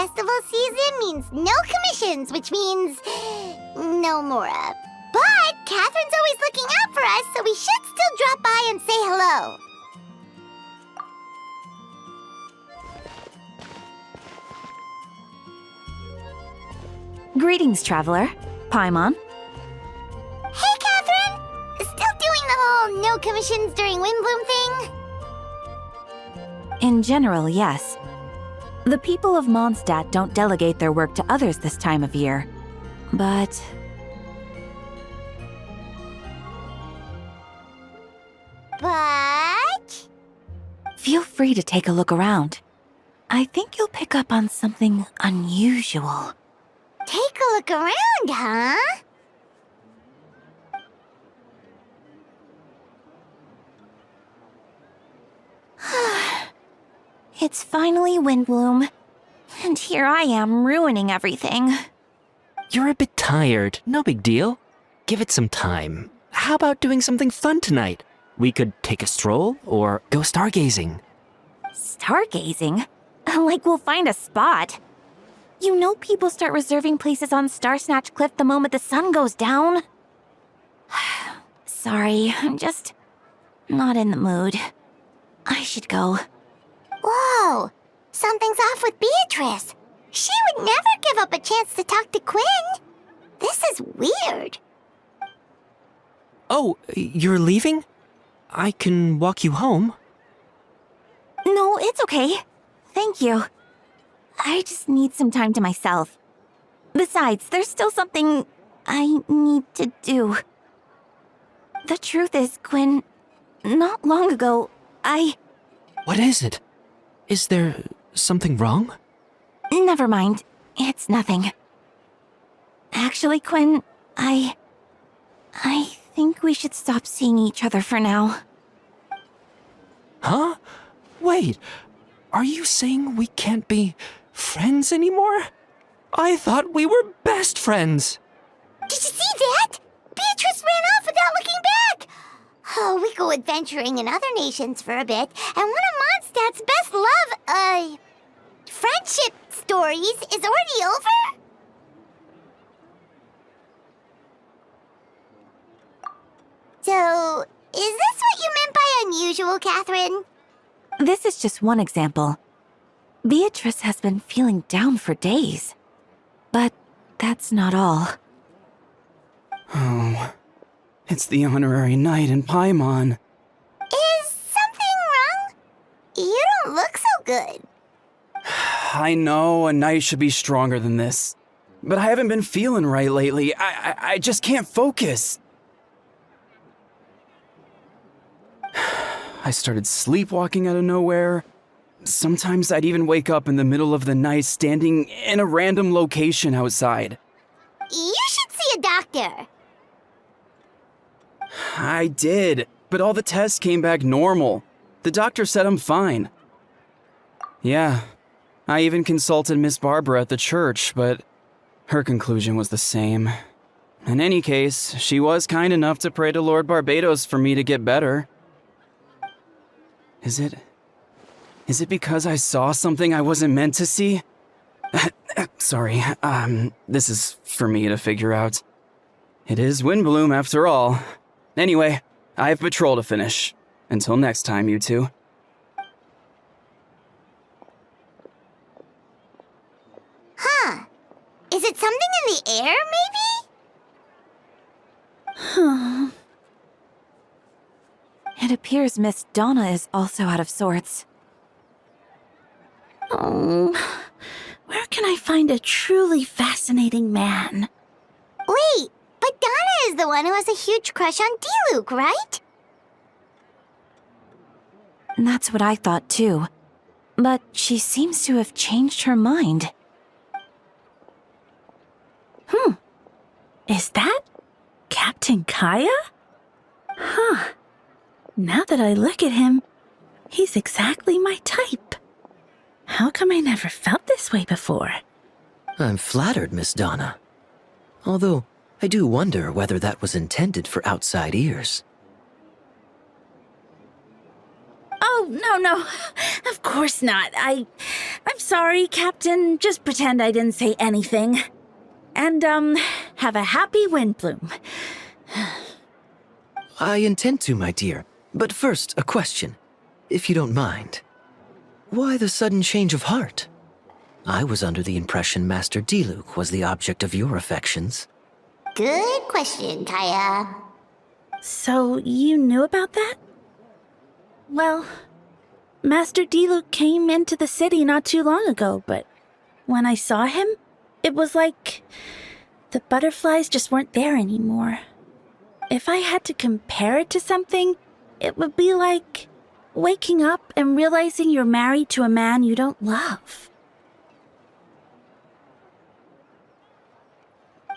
festival season means no commissions, which means no Mora. But Catherine's always looking out for us, so we should still drop by and say hello. Greetings, traveler. Paimon. Hey, Catherine! Still doing the whole no commissions during Windbloom thing? In general, yes. The people of Mondstadt don't delegate their work to others this time of year. But... Feel free to take a look around. I think you'll pick up on something unusual. Take a look around, huh? It's finally Windbloom. And here I am ruining everything. You're a bit tired. No big deal. Give it some time. How about doing something fun tonight? We could take a stroll or go stargazing. Stargazing? Like we'll find a spot. You know people start reserving places on Star Snatch Cliff the moment the sun goes down? Sorry, I'm just not in the mood. I should go. Whoa! Something's off with Beatrice. She would never give up a chance to talk to Quinn. This is weird. Oh, you're leaving? I can walk you home. No, it's okay. Thank you. I just need some time to myself. Besides, there's still something I need to do. The truth is, Quinn, not long ago, What is it? Is there something wrong? Never mind. It's nothing. Actually, Quinn, I think we should stop seeing each other for now. Huh? Wait, are you saying we can't be friends anymore? I thought we were best friends. Did you see that? Beatrice ran off without looking back. Oh, we go adventuring in other nations for a bit, and one of Mondstadt's best friendship stories is already over? So, is this what you meant by unusual, Catherine? This is just one example. Beatrice has been feeling down for days. But that's not all. Oh, it's the honorary knight in Paimon. Is something wrong? You don't look so good. I know a knight should be stronger than this, but I haven't been feeling right lately. I just can't focus. I started sleepwalking out of nowhere. Sometimes I'd even wake up in the middle of the night standing in a random location outside. You should see a doctor. I did, but all the tests came back normal. The doctor said I'm fine. Yeah, I even consulted Miss Barbara at the church, but her conclusion was the same. In any case, she was kind enough to pray to Lord Barbados for me to get better. Is it because I saw something I wasn't meant to see? Sorry, this is for me to figure out. It is Windbloom after all. Anyway, I have patrol to finish. Until next time, you two. Huh. Is it something in the air, maybe? It appears Miss Donna is also out of sorts. Oh, where can I find a truly fascinating man? Wait, but Donna is the one who has a huge crush on Diluc, right? That's what I thought too. But she seems to have changed her mind. Is that Captain Kaya? Huh. Now that I look at him, he's exactly my type. How come I never felt this way before? I'm flattered, Miss Donna. Although, I do wonder whether that was intended for outside ears. Oh, Oh, no. Of course not. I'm sorry, Captain. Just pretend I didn't say anything. And, have a happy wind bloom. I intend to, my dear. But first, a question, if you don't mind. Why the sudden change of heart? I was under the impression Master Diluc was the object of your affections. Good question, Kaya. So, you knew about that? Well, Master Diluc came into the city not too long ago, but when I saw him, it was like the butterflies just weren't there anymore. If I had to compare it to something, it would be like waking up and realizing you're married to a man you don't love.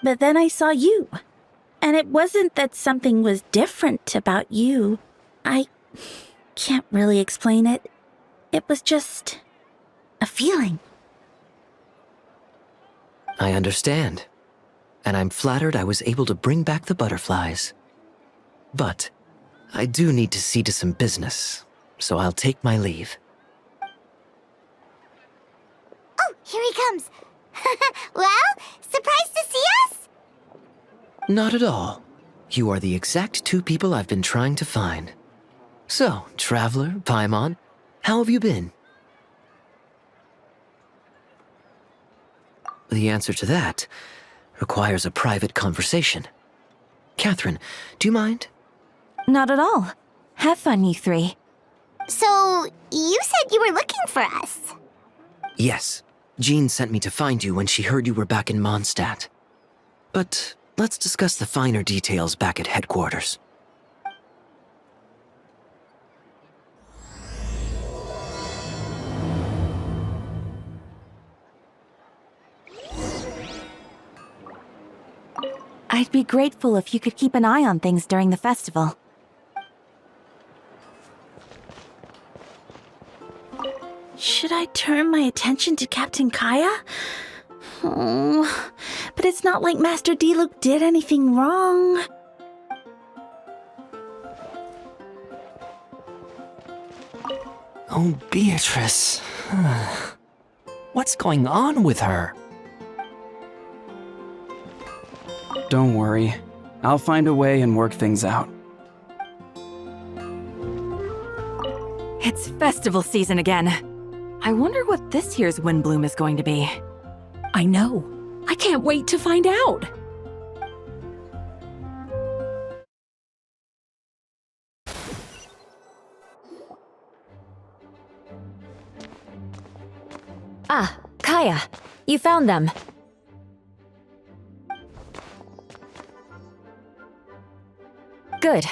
But then I saw you, and it wasn't that something was different about you. I can't really explain it. It was just a feeling. I understand. And I'm flattered I was able to bring back the butterflies. But I do need to see to some business, so I'll take my leave. Oh, here he comes. Well, surprised to see us? Not at all. You are the exact two people I've been trying to find. So, Traveler, Paimon, how have you been? The answer to that requires a private conversation. Catherine, do you mind? Not at all. Have fun, you three. So, you said you were looking for us. Yes. Jean sent me to find you when she heard you were back in Mondstadt. But let's discuss the finer details back at headquarters. I'd be grateful if you could keep an eye on things during the festival. Should I turn my attention to Captain Kaya? Oh, but it's not like Master Diluc did anything wrong. Oh, Beatrice. What's going on with her? Don't worry. I'll find a way and work things out. It's festival season again. I wonder what this year's wind bloom is going to be. I know. I can't wait to find out. Ah, Kaya, you found them. Good.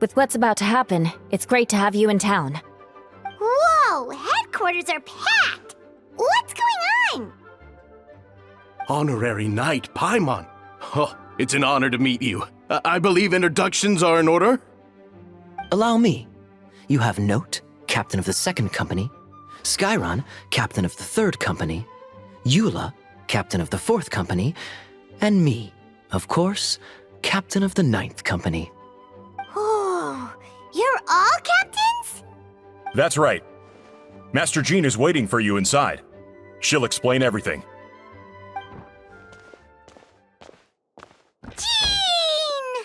With what's about to happen, it's great to have you in town. Whoa, headquarters are packed. What's going on? Honorary Knight Paimon. Oh, it's an honor to meet you. I believe introductions are in order? Allow me. You have Note, Captain of the Second Company, Skyron, Captain of the Third Company, Eula, Captain of the Fourth Company, and me, of course, Captain of the Ninth Company. Oh, you're all captains? That's right. Master Jean is waiting for you inside. She'll explain everything. Jean!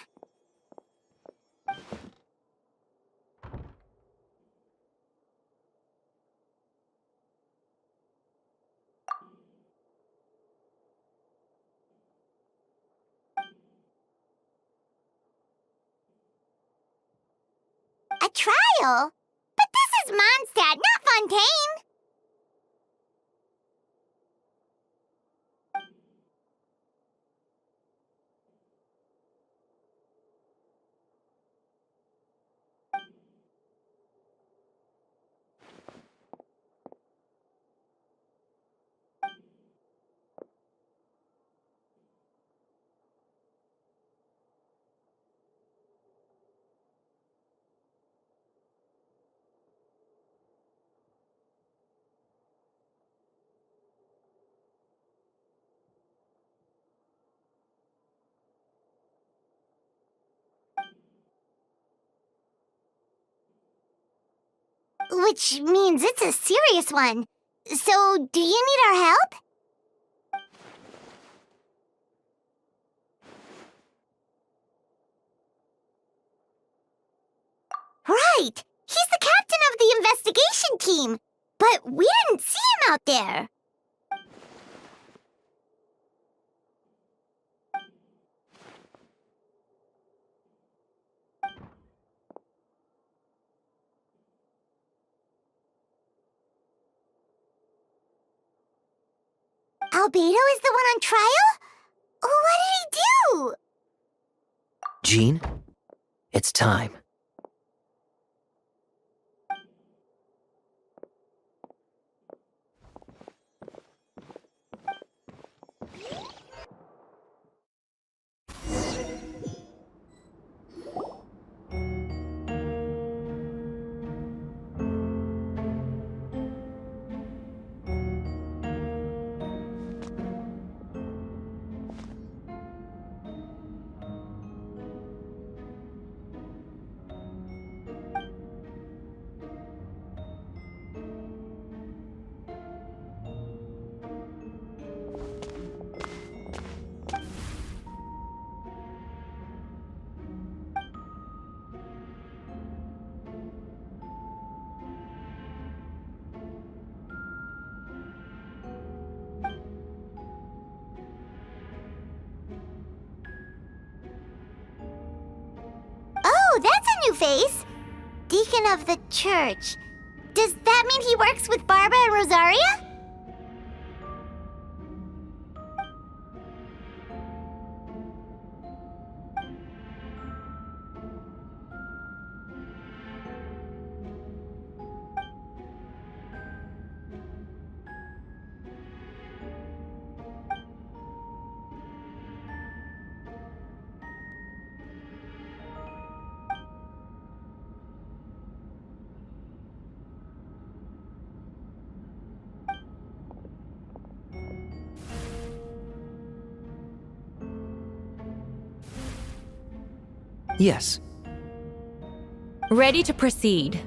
A trial? But this is Mondstadt, not Fontaine! which means it's a serious one. So, do you need our help? Right! He's the captain of the investigation team! But we didn't see him out there! Albedo is the one on trial? What did he do? Jean, it's time. Oh, that's a new face! Deacon of the church. Does that mean he works with Barbara and Rosaria? Yes. Ready to proceed.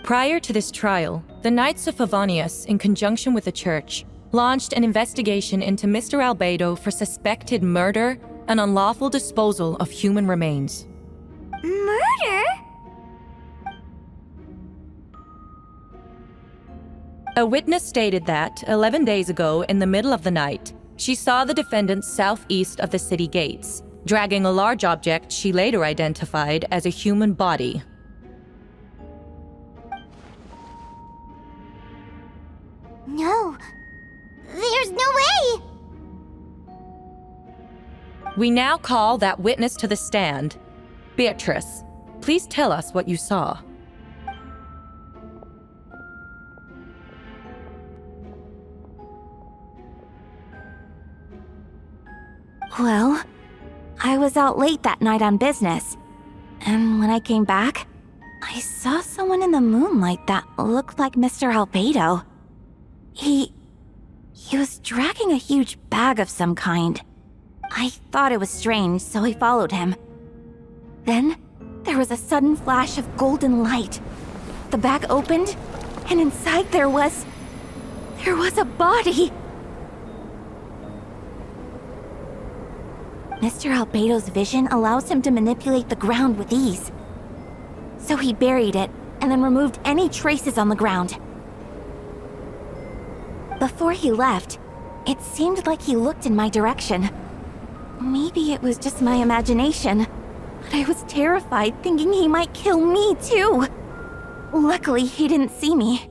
Prior to this trial, the Knights of Favonius, in conjunction with the Church, launched an investigation into Mr. Albedo for suspected murder and unlawful disposal of human remains. Murder? A witness stated that, 11 days ago, in the middle of the night, she saw the defendant southeast of the city gates, dragging a large object she later identified as a human body. No. There's no way! We now call that witness to the stand. Beatrice, please tell us what you saw. Well, I was out late that night on business. And when I came back, I saw someone in the moonlight that looked like Mr. Albedo. He was dragging a huge bag of some kind. I thought it was strange, so I followed him. Then, there was a sudden flash of golden light. The bag opened, and inside there was a body! Mr. Albedo's vision allows him to manipulate the ground with ease. So he buried it, and then removed any traces on the ground. Before he left, it seemed like he looked in my direction. Maybe it was just my imagination, but I was terrified thinking he might kill me too. Luckily, he didn't see me.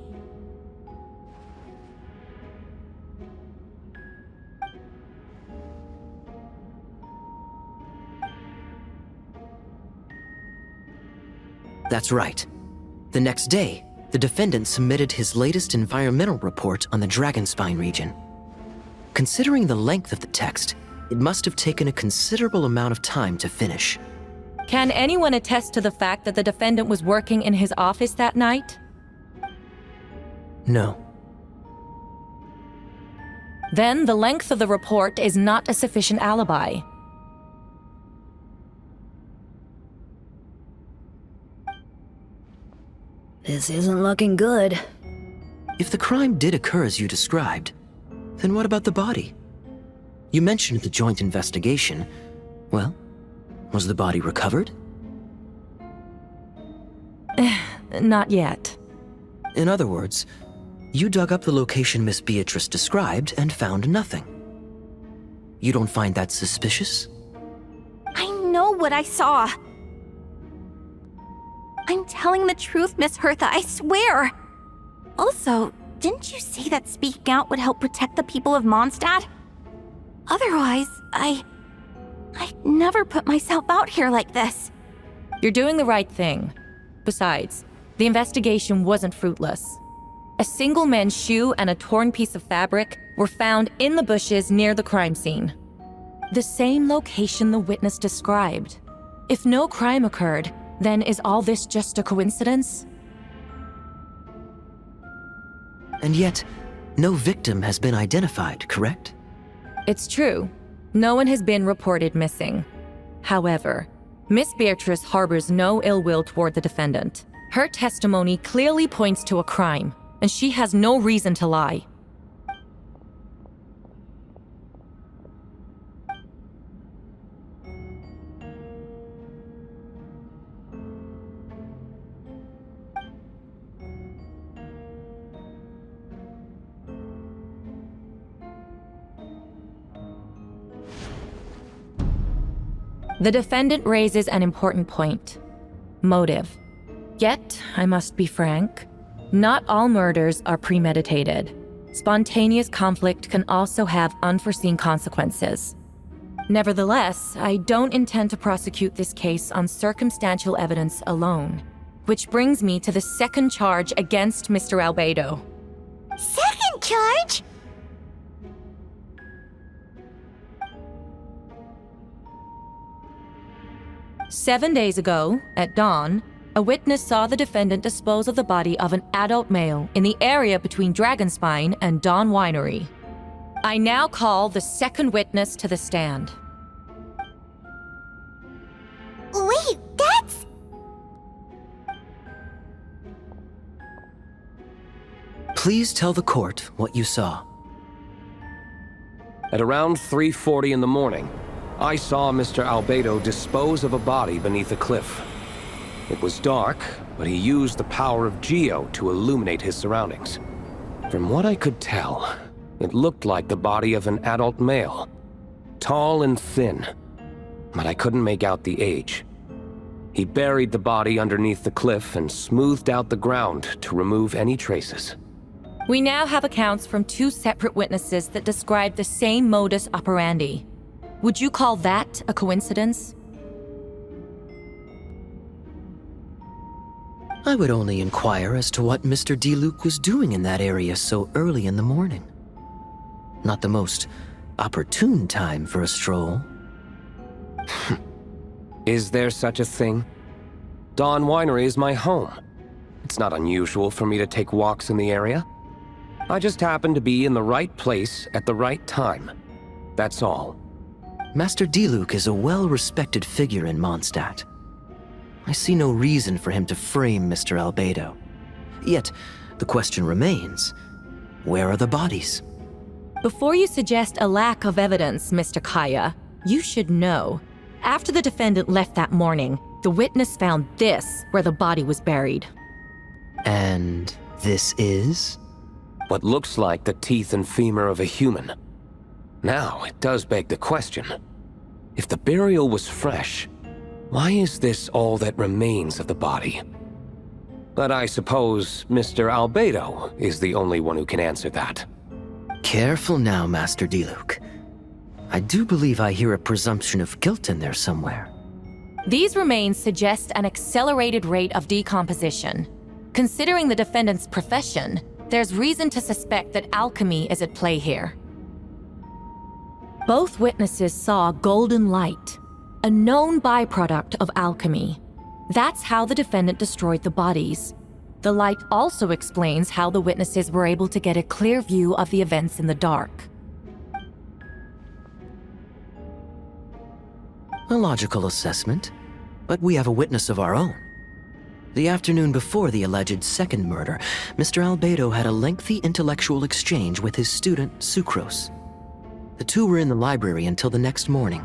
That's right. The next day, the defendant submitted his latest environmental report on the Dragonspine region. Considering the length of the text, it must have taken a considerable amount of time to finish. Can anyone attest to the fact that the defendant was working in his office that night? No. Then the length of the report is not a sufficient alibi. This isn't looking good. If the crime did occur as you described, then what about the body? You mentioned the joint investigation. Well, was the body recovered? Not yet. In other words, you dug up the location Miss Beatrice described and found nothing. You don't find that suspicious? I know what I saw. I'm telling the truth, Miss Hertha, I swear. Also, didn't you say that speaking out would help protect the people of Mondstadt? Otherwise, I'd never put myself out here like this. You're doing the right thing. Besides, the investigation wasn't fruitless. A single man's shoe and a torn piece of fabric were found in the bushes near the crime scene. The same location the witness described. If no crime occurred, then is all this just a coincidence? And yet, no victim has been identified, correct? It's true. No one has been reported missing. However, Miss Beatrice harbors no ill will toward the defendant. Her testimony clearly points to a crime, and she has no reason to lie. The defendant raises an important point: motive. Yet, I must be frank, not all murders are premeditated. Spontaneous conflict can also have unforeseen consequences. Nevertheless, I don't intend to prosecute this case on circumstantial evidence alone, which brings me to the second charge against Mr. Albedo. Second charge? 7 days ago, at dawn, a witness saw the defendant dispose of the body of an adult male in the area between Dragonspine and Dawn Winery. I now call the second witness to the stand. Wait, that's... Please tell the court what you saw. At around 3:40 in the morning, I saw Mr. Albedo dispose of a body beneath a cliff. It was dark, but he used the power of Geo to illuminate his surroundings. From what I could tell, it looked like the body of an adult male. Tall and thin, but I couldn't make out the age. He buried the body underneath the cliff and smoothed out the ground to remove any traces. We now have accounts from 2 separate witnesses that describe the same modus operandi. Would you call that a coincidence? I would only inquire as to what Mr. D-Luke was doing in that area so early in the morning. Not the most opportune time for a stroll. Is there such a thing? Dawn Winery is my home. It's not unusual for me to take walks in the area. I just happen to be in the right place at the right time. That's all. Master D-Luke is a well-respected figure in Mondstadt. I see no reason for him to frame Mr. Albedo. Yet, the question remains, where are the bodies? Before you suggest a lack of evidence, Mr. Kaya, you should know. After the defendant left that morning, the witness found this where the body was buried. And this is? What looks like the teeth and femur of a human. Now, it does beg the question. If the burial was fresh, why is this all that remains of the body? But I suppose Mr. Albedo is the only one who can answer that. Careful now, Master D-Luke. I do believe I hear a presumption of guilt in there somewhere. These remains suggest an accelerated rate of decomposition. Considering the defendant's profession, there's reason to suspect that alchemy is at play here. Both witnesses saw golden light, a known byproduct of alchemy. That's how the defendant destroyed the bodies. The light also explains how the witnesses were able to get a clear view of the events in the dark. A logical assessment, but we have a witness of our own. The afternoon before the alleged second murder, Mr. Albedo had a lengthy intellectual exchange with his student, Sucrose. The two were in the library until the next morning.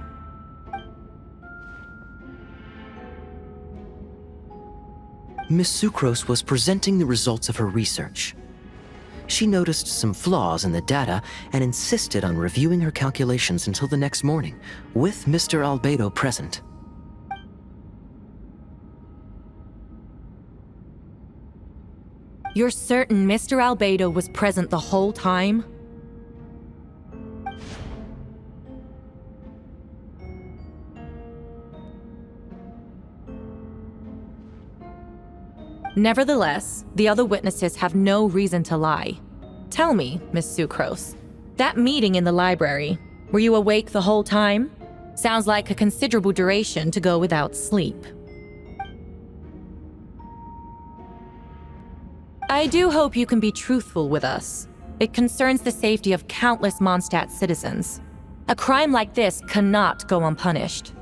Miss Sucrose was presenting the results of her research. She noticed some flaws in the data and insisted on reviewing her calculations until the next morning, with Mr. Albedo present. You're certain Mr. Albedo was present the whole time? Nevertheless, the other witnesses have no reason to lie. Tell me, Miss Sucrose, that meeting in the library, were you awake the whole time? Sounds like a considerable duration to go without sleep. I do hope you can be truthful with us. It concerns the safety of countless Mondstadt citizens. A crime like this cannot go unpunished.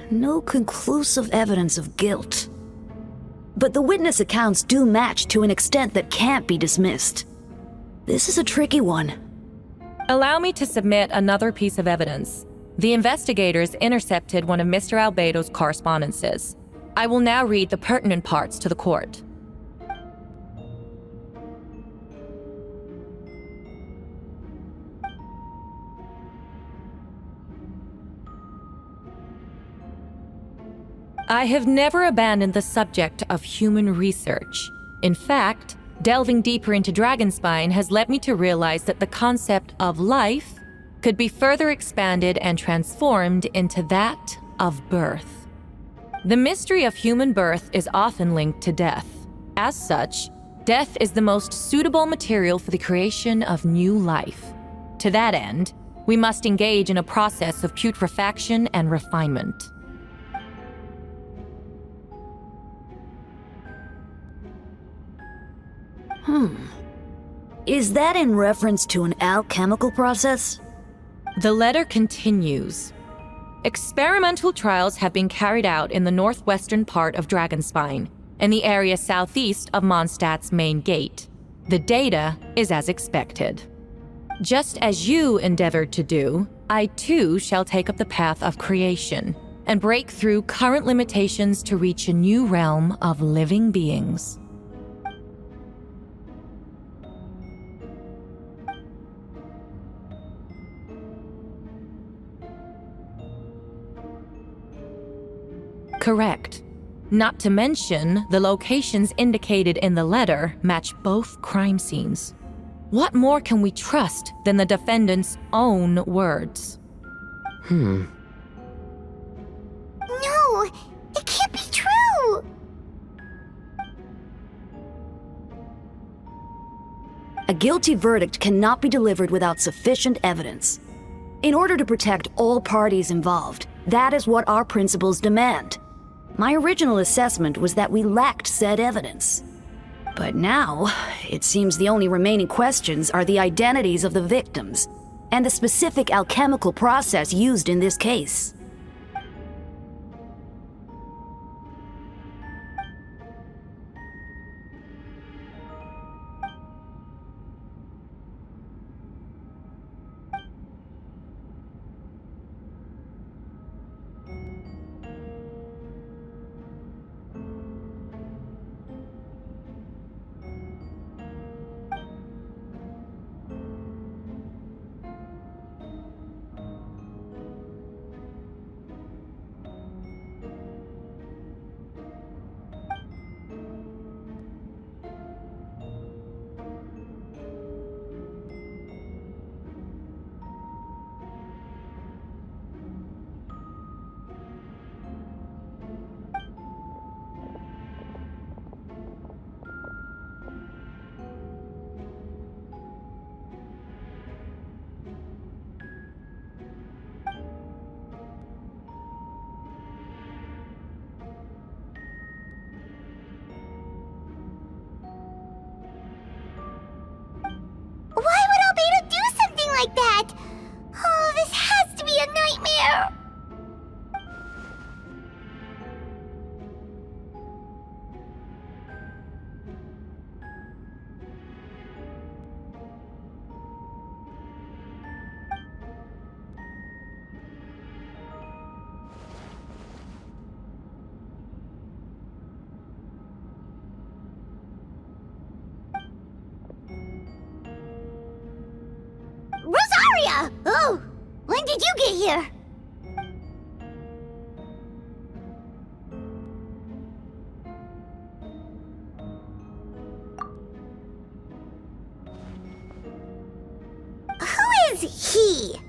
No conclusive evidence of guilt. But the witness accounts do match to an extent that can't be dismissed. This is a tricky one. Allow me to submit another piece of evidence. The investigators intercepted one of Mr. Albedo's correspondences. I will now read the pertinent parts to the court. I have never abandoned the subject of human research. In fact, delving deeper into Dragonspine has led me to realize that the concept of life could be further expanded and transformed into that of birth. The mystery of human birth is often linked to death. As such, death is the most suitable material for the creation of new life. To that end, we must engage in a process of putrefaction and refinement. Is that in reference to an alchemical process? The letter continues. Experimental trials have been carried out in the northwestern part of Dragonspine, and the area southeast of Mondstadt's main gate. The data is as expected. Just as you endeavored to do, I too shall take up the path of creation, and break through current limitations to reach a new realm of living beings. Correct. Not to mention, the locations indicated in the letter match both crime scenes. What more can we trust than the defendant's own words? No, it can't be true! A guilty verdict cannot be delivered without sufficient evidence. In order to protect all parties involved, that is what our principles demand. My original assessment was that we lacked said evidence. But now, it seems the only remaining questions are the identities of the victims and the specific alchemical process used in this case. did you get here? Who is he?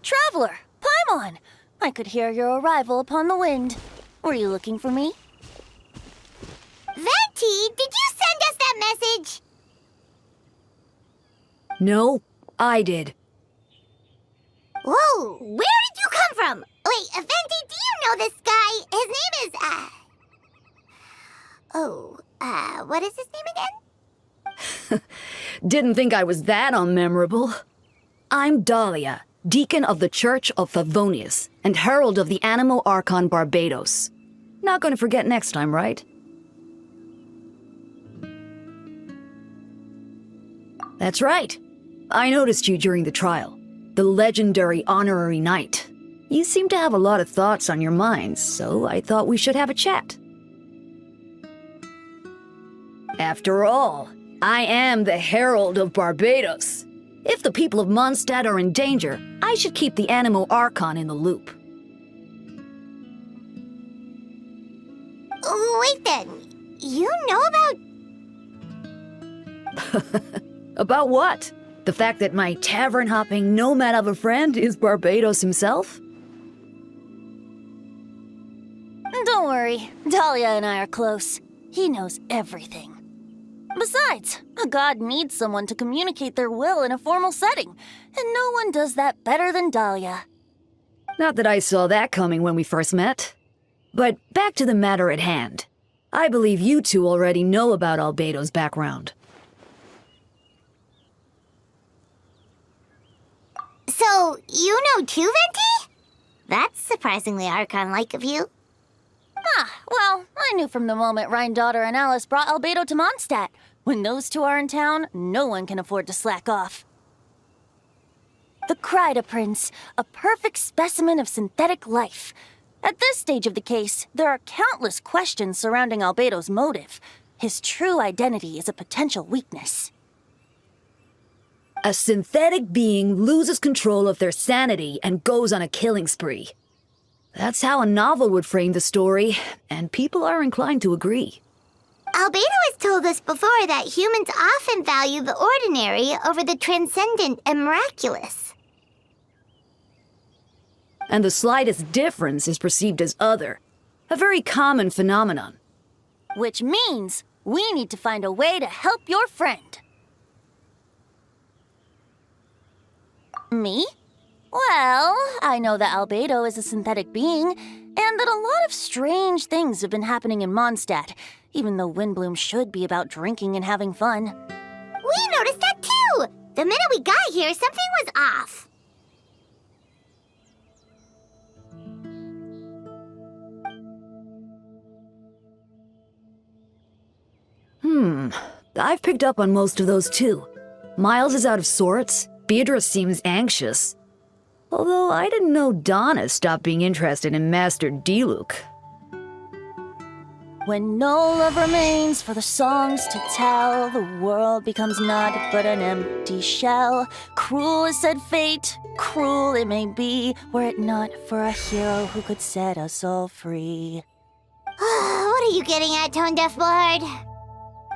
Traveler, Paimon! I could hear your arrival upon the wind. Were you looking for me? Venti, did you send us that message? No, I did. Whoa, where did you come from? Wait, Venti, do you know this guy? His name is, what is his name again? Didn't think I was that unmemorable. I'm Dahlia, Deacon of the Church of Favonius, and Herald of the Animo Archon Barbados. Not gonna forget next time, right? That's right. I noticed you during the trial. The legendary honorary knight. You seem to have a lot of thoughts on your minds, so I thought we should have a chat. After all, I am the Herald of Barbados. If the people of Mondstadt are in danger, I should keep the Animo Archon in the loop. Wait then, you know about... About what? The fact that my tavern-hopping nomad of a friend is Barbados himself? Don't worry, Dahlia and I are close. He knows everything. Besides, a god needs someone to communicate their will in a formal setting, and no one does that better than Dahlia. Not that I saw that coming when we first met. But back to the matter at hand. I believe you two already know about Albedo's background. So, you know too, Venti? That's surprisingly Archon-like of you. Well, I knew from the moment Rhine-Daughter and Alice brought Albedo to Mondstadt. When those two are in town, no one can afford to slack off. The Kryda Prince, a perfect specimen of synthetic life. At this stage of the case, there are countless questions surrounding Albedo's motive. His true identity is a potential weakness. A synthetic being loses control of their sanity and goes on a killing spree. That's how a novel would frame the story, and people are inclined to agree. Albedo has told us before that humans often value the ordinary over the transcendent and miraculous. And the slightest difference is perceived as other. A very common phenomenon. Which means we need to find a way to help your friend. Me? Well, I know that Albedo is a synthetic being, and that a lot of strange things have been happening in Mondstadt, even though Windbloom should be about drinking and having fun. We noticed that too! The minute we got here, something was off. I've picked up on most of those too. Miles is out of sorts, Beatrice seems anxious. Although I didn't know Donna stopped being interested in Master Diluc. When no love remains for the songs to tell, the world becomes naught but an empty shell. Cruel is said fate, cruel it may be, were it not for a hero who could set us all free. What are you getting at, Tone Deaf Bard?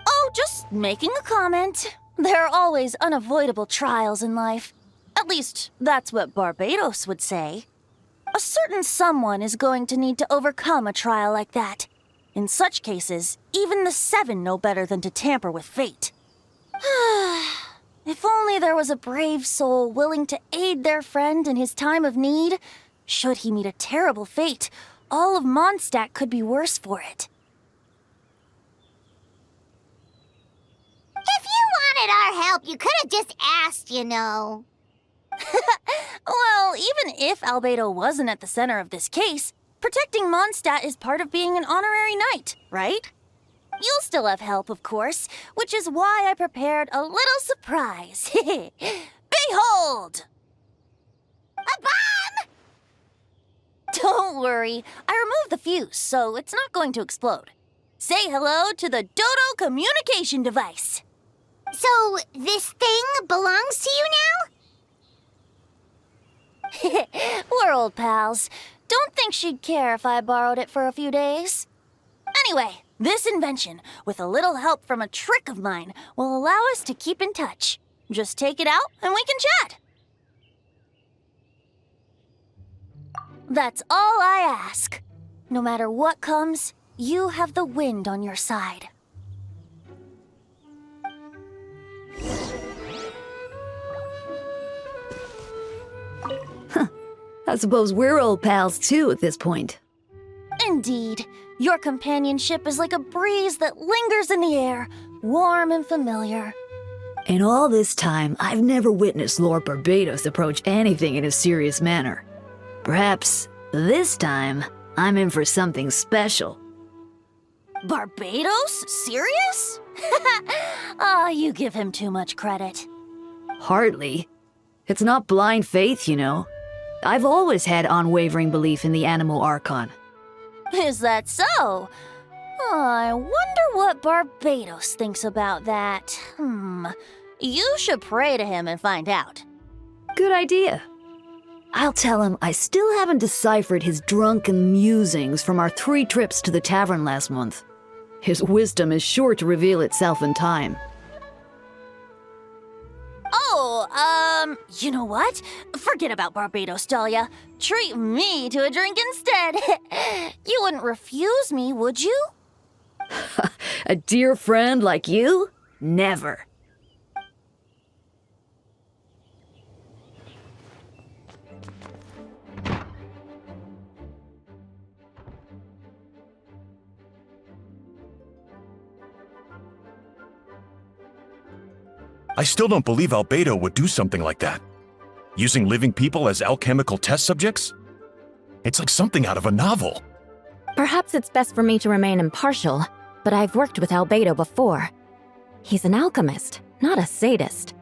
Oh, just making a comment. There are always unavoidable trials in life. At least, that's what Barbados would say. A certain someone is going to need to overcome a trial like that. In such cases, even the Seven know better than to tamper with fate. If only there was a brave soul willing to aid their friend in his time of need. Should he meet a terrible fate, all of Mondstadt could be worse for it. If you wanted our help, you could have just asked, you know. Well, even if Albedo wasn't at the center of this case, protecting Mondstadt is part of being an honorary knight, right? You'll still have help, of course, which is why I prepared a little surprise. Behold! A bomb! Don't worry, I removed the fuse, so it's not going to explode. Say hello to the Dodo communication device. So, this thing belongs to you now? We're old pals. Don't think she'd care if I borrowed it for a few days. Anyway, this invention, with a little help from a trick of mine, will allow us to keep in touch. Just take it out and we can chat. That's all I ask. No matter what comes, you have the wind on your side. I suppose we're old pals too at this point. Indeed. Your companionship is like a breeze that lingers in the air, warm and familiar. In all this time, I've never witnessed Lord Barbados approach anything in a serious manner. Perhaps this time, I'm in for something special. Barbados? Serious? Ah, you give him too much credit. Hardly. It's not blind faith, you know. I've always had unwavering belief in the animal Archon. Is that so? I wonder what Barbados thinks about that. You should pray to him and find out. Good idea. I'll tell him I still haven't deciphered his drunken musings from our 3 trips to the tavern last month. His wisdom is sure to reveal itself in time. Oh, you know what? Forget about Barbados, Dahlia. Treat me to a drink instead. You wouldn't refuse me, would you? A dear friend like you? Never. I still don't believe Albedo would do something like that. Using living people as alchemical test subjects? It's like something out of a novel. Perhaps it's best for me to remain impartial, but I've worked with Albedo before. He's an alchemist, not a sadist.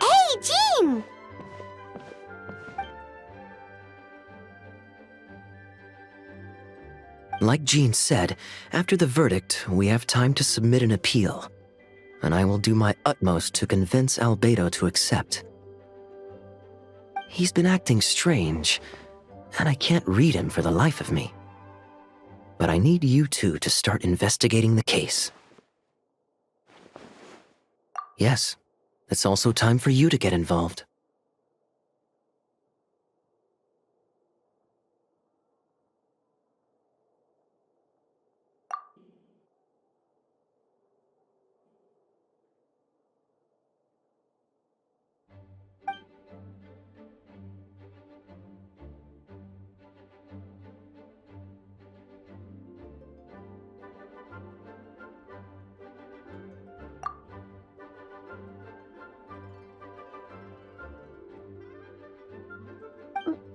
Hey, Jean! Like Jean said, after the verdict, we have time to submit an appeal. And I will do my utmost to convince Albedo to accept. He's been acting strange, and I can't read him for the life of me. But I need you two to start investigating the case. Yes, it's also time for you to get involved.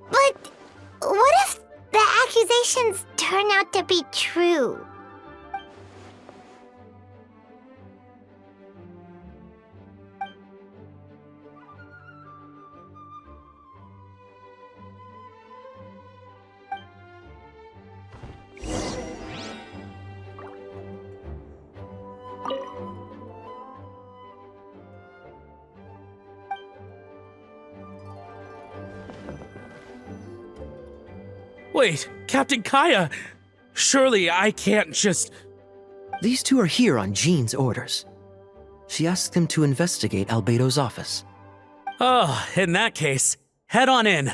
But what if the accusations turn out to be true? Wait, Captain Kaya! Surely I can't just... These two are here on Jean's orders. She asked them to investigate Albedo's office. Oh, in that case, head on in.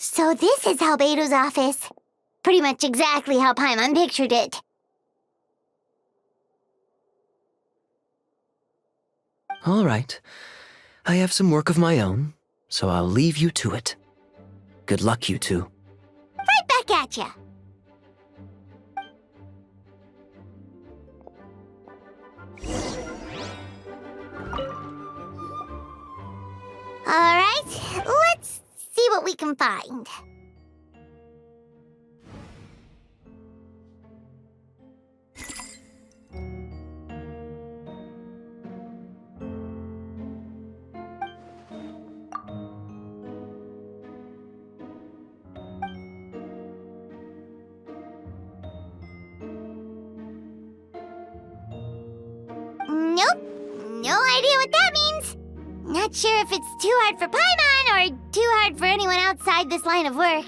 So this is Albedo's office. Pretty much exactly how Paimon pictured it. All right. I have some work of my own, so I'll leave you to it. Good luck, you two. Right back at ya. All right, let's see what we can find. Nope, no idea what that means. Not sure if it's too hard for Paimon or too hard for anyone outside this line of work.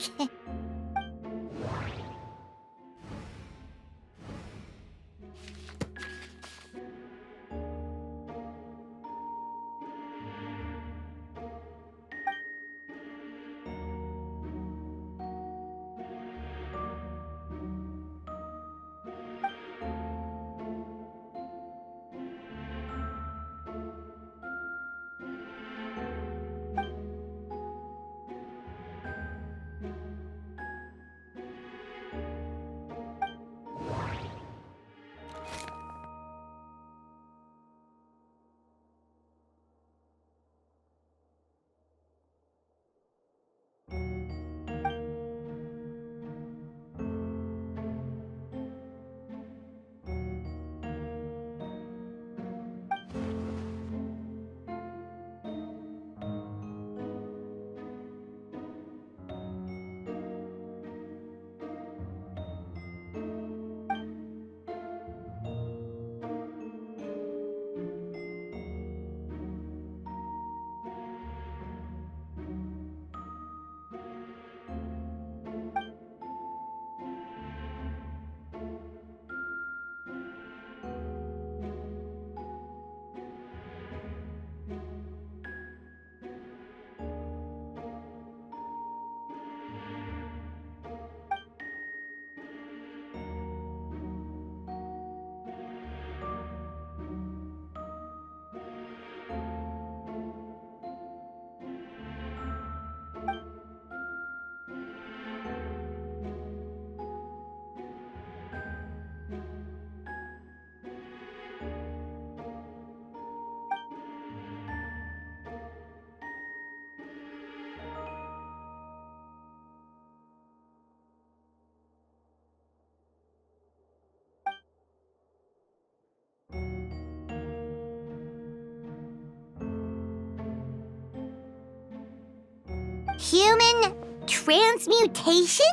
Human transmutation?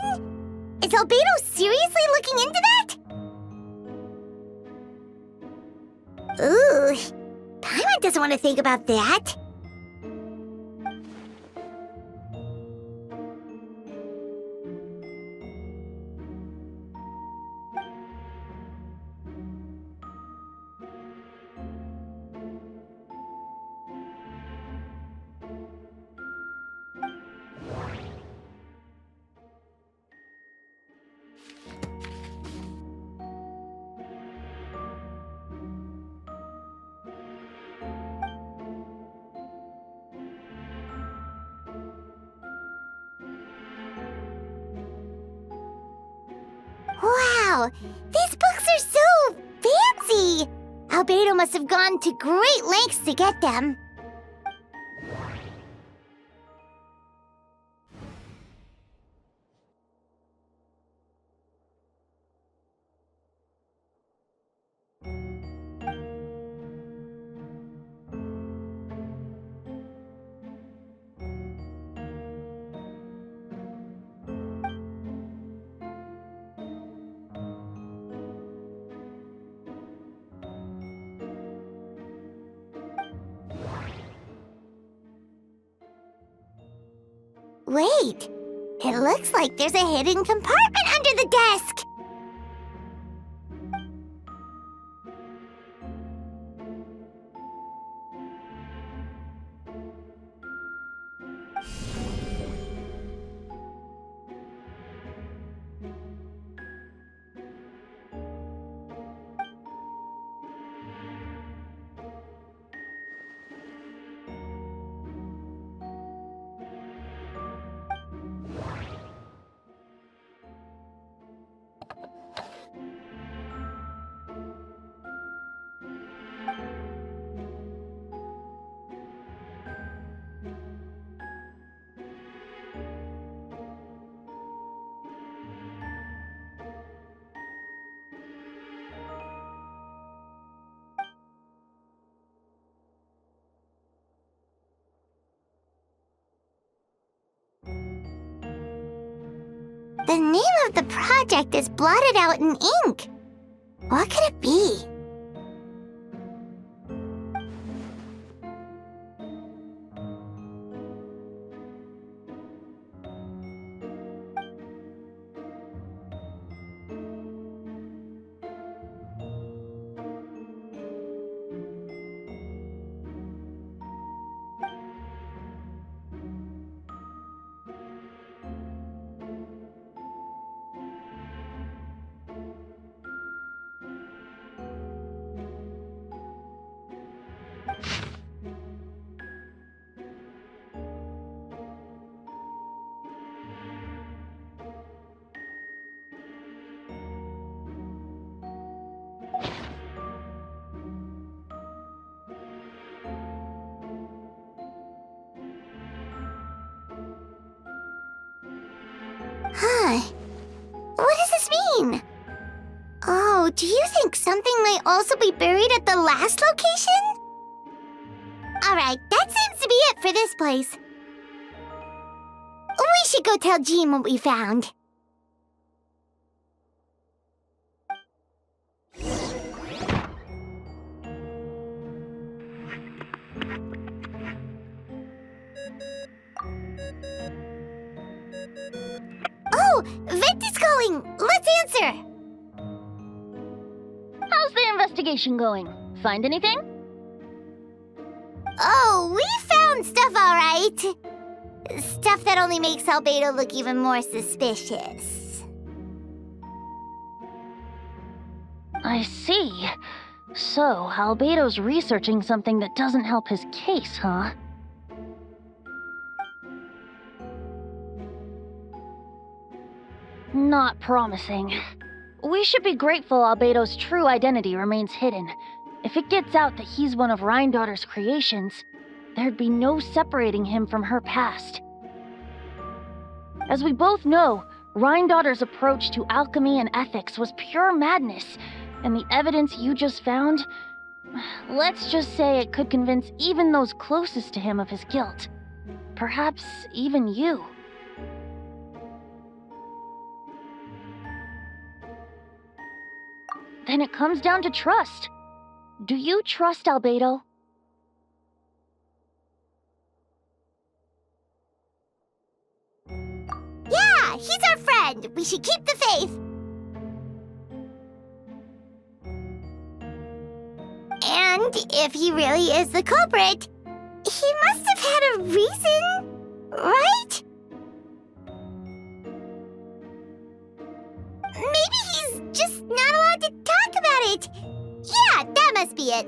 Is Albedo seriously looking into that? Ooh, Paimon doesn't want to think about that. Wow, these books are so fancy! Albedo must have gone to great lengths to get them. Wait, it looks like there's a hidden compartment under the desk. The name of the project is blotted out in ink. What could it be? Huh. What does this mean? Oh, do you think something might also be buried at the last location? Alright, that seems to be it for this place. We should go tell Jean what we found. Oh, Victor's calling! Let's answer! How's the investigation going? Find anything? Oh, we found stuff alright. Stuff that only makes Albedo look even more suspicious. I see. So, Albedo's researching something that doesn't help his case, huh? Not promising. We should be grateful Albedo's true identity remains hidden. If it gets out that he's one of Rhindaughter's creations, there'd be no separating him from her past. As we both know, Rhindaughter's approach to alchemy and ethics was pure madness, and the evidence you just found, let's just say it could convince even those closest to him of his guilt. Perhaps even you. Then it comes down to trust. Do you trust Albedo? Yeah, he's our friend. We should keep the faith. And if he really is the culprit, he must have had a reason, right? Maybe he's just not allowed to talk about it. Yeah, that must be it.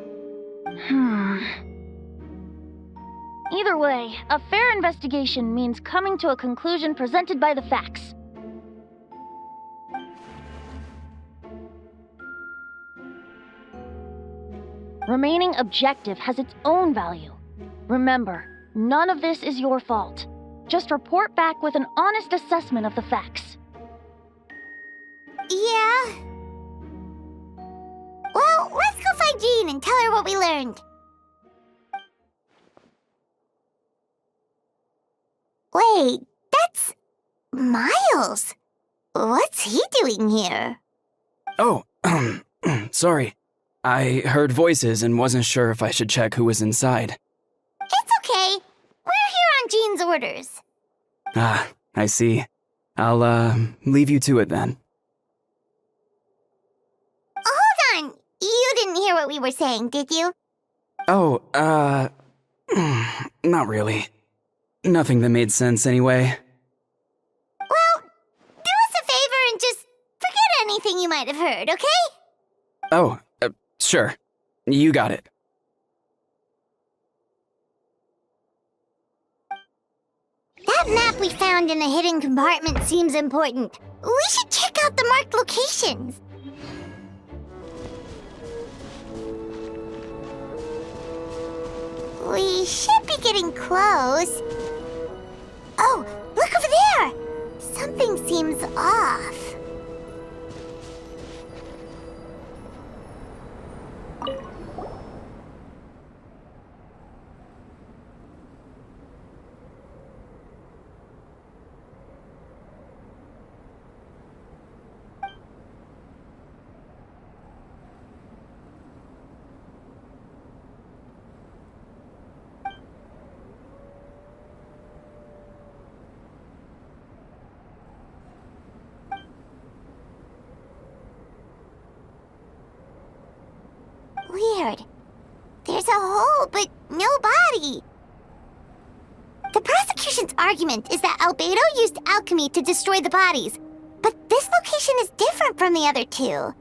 Either way, a fair investigation means coming to a conclusion presented by the facts. Remaining objective has its own value. Remember, none of this is your fault. Just report back with an honest assessment of the facts. Yeah. Well, let's go find Jean and tell her what we learned. Wait, that's Miles. What's he doing here? Oh, sorry. I heard voices and wasn't sure if I should check who was inside. It's okay. We're here on Jean's orders. Ah, I see. I'll, leave you to it then. Hold on. You didn't hear what we were saying, did you? Oh, not really. Nothing that made sense anyway. Well, do us a favor and just forget anything you might have heard, okay? Oh, sure. You got it. That map we found in the hidden compartment seems important. We should check out the marked locations. We should be getting close. Oh, look over there! Something seems off. weird. There's a hole, but no body. The prosecution's argument is that Albedo used alchemy to destroy the bodies, but this location is different from the other two.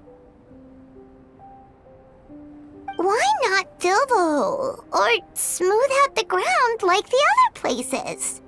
Why not fill the hole, or smooth out the ground like the other places?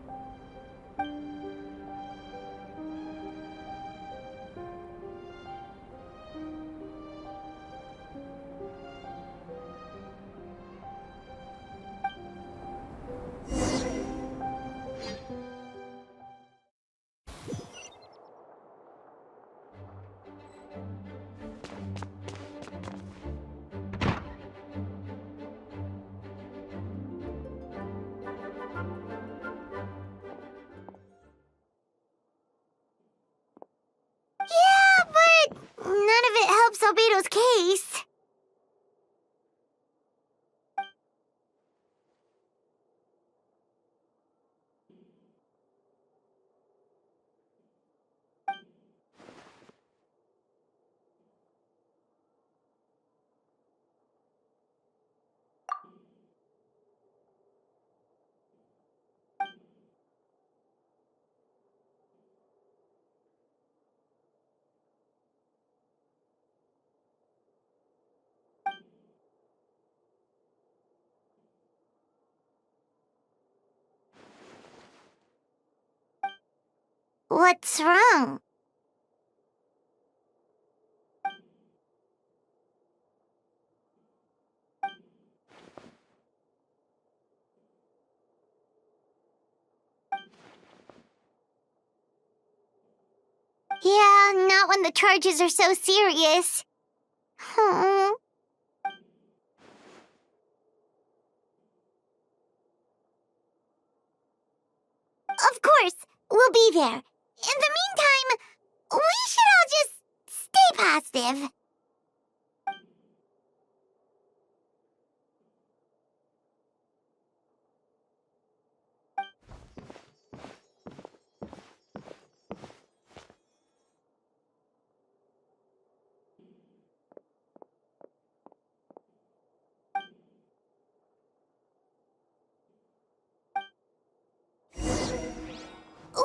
Yeah, but none of it helps Albedo's case. What's wrong? Yeah, not when the charges are so serious. Hmm. Of course, we'll be there. In the meantime, we should all just stay positive.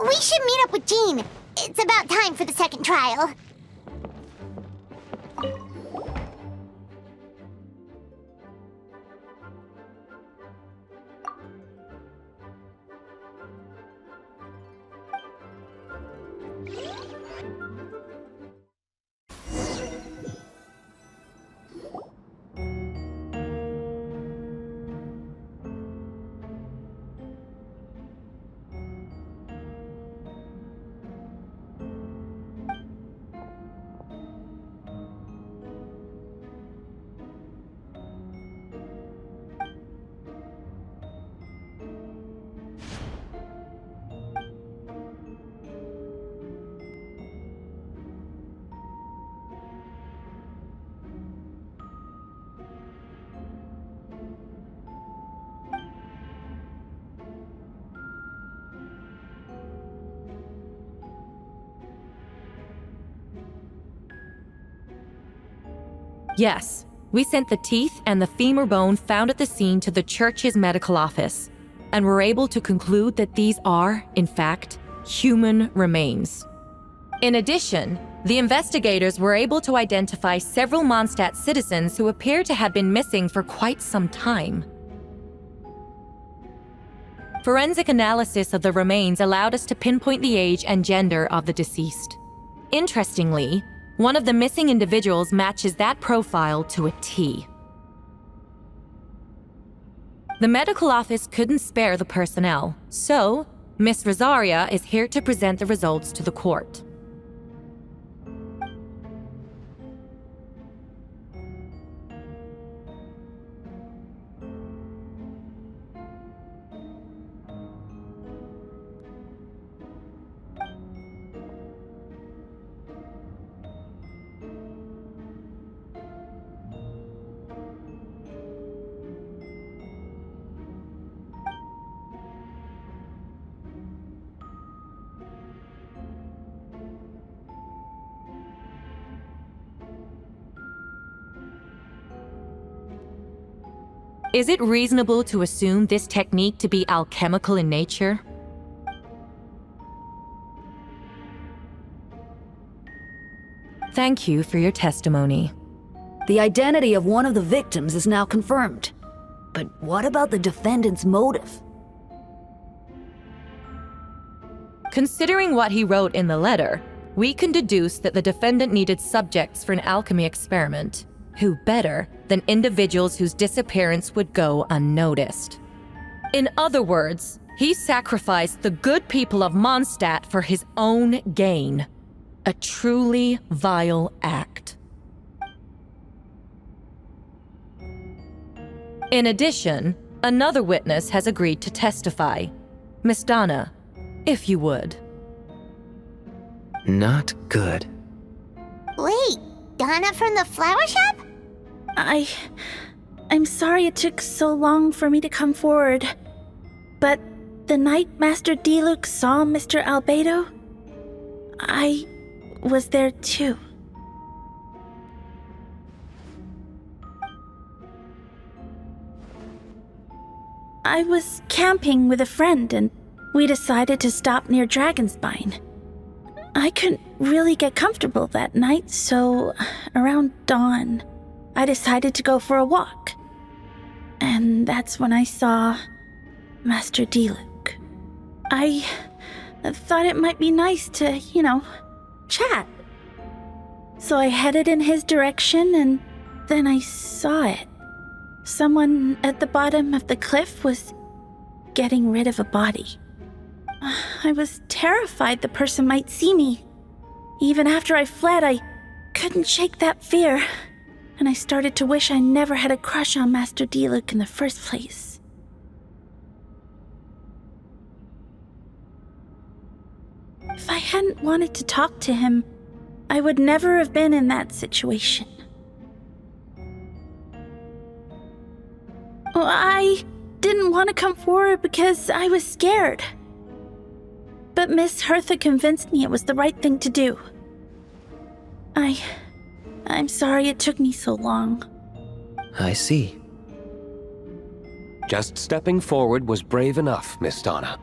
We should meet up with Jean. It's about time for the second trial. Yes, we sent the teeth and the femur bone found at the scene to the church's medical office, and were able to conclude that these are, in fact, human remains. In addition, the investigators were able to identify several Mondstadt citizens who appear to have been missing for quite some time. Forensic analysis of the remains allowed us to pinpoint the age and gender of the deceased. Interestingly, one of the missing individuals matches that profile to a T. The medical office couldn't spare the personnel, so Miss Rosaria is here to present the results to the court. Is it reasonable to assume this technique to be alchemical in nature? Thank you for your testimony. The identity of one of the victims is now confirmed. But what about the defendant's motive? Considering what he wrote in the letter, we can deduce that the defendant needed subjects for an alchemy experiment. Who better than individuals whose disappearance would go unnoticed? In other words, he sacrificed the good people of Mondstadt for his own gain. A truly vile act. In addition, another witness has agreed to testify. Miss Donna, if you would. Not good. Wait, Donna from the flower shop? I'm sorry it took so long for me to come forward. But the night Master Diluc saw Mr. Albedo, I was there too. I was camping with a friend and we decided to stop near Dragonspine. I couldn't really get comfortable that night, so around dawn, I decided to go for a walk. And that's when I saw Master Diluc. I thought it might be nice to, chat. So I headed in his direction and then I saw it. Someone at the bottom of the cliff was getting rid of a body. I was terrified the person might see me. Even after I fled, I couldn't shake that fear. And I started to wish I never had a crush on Master Diluc in the first place. If I hadn't wanted to talk to him, I would never have been in that situation. Well, I didn't want to come forward because I was scared. But Miss Hertha convinced me it was the right thing to do. I'm sorry it took me so long. I see. Just stepping forward was brave enough, Miss Donna.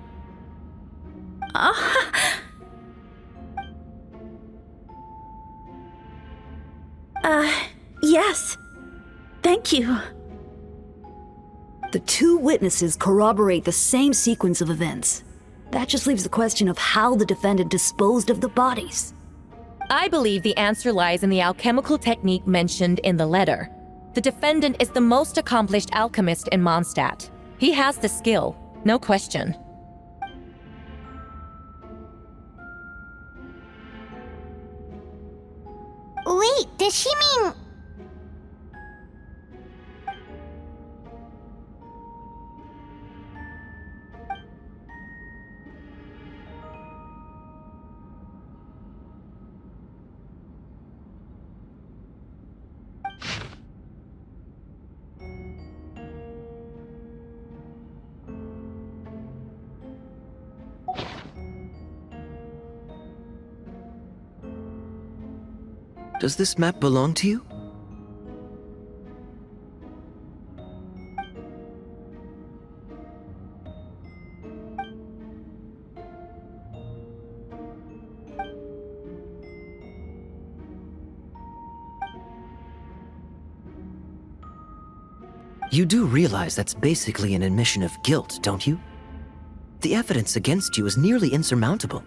Yes. Thank you. The two witnesses corroborate the same sequence of events. That just leaves the question of how the defendant disposed of the bodies. I believe the answer lies in the alchemical technique mentioned in the letter. The defendant is the most accomplished alchemist in Mondstadt. He has the skill, no question. Wait, does she mean... Does this map belong to you? You do realize that's basically an admission of guilt, don't you? The evidence against you is nearly insurmountable.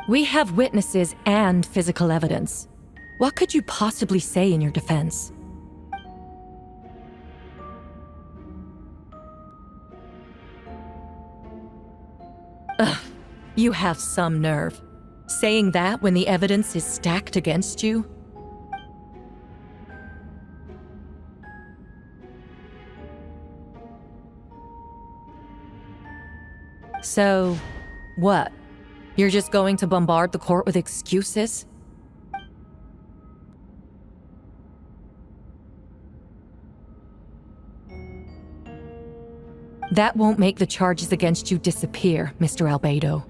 We have witnesses and physical evidence. What could you possibly say in your defense? Ugh, you have some nerve. Saying that when the evidence is stacked against you? So, what? You're just going to bombard the court with excuses? That won't make the charges against you disappear, Mr. Albedo.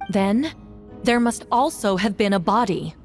Then, there must also have been a body.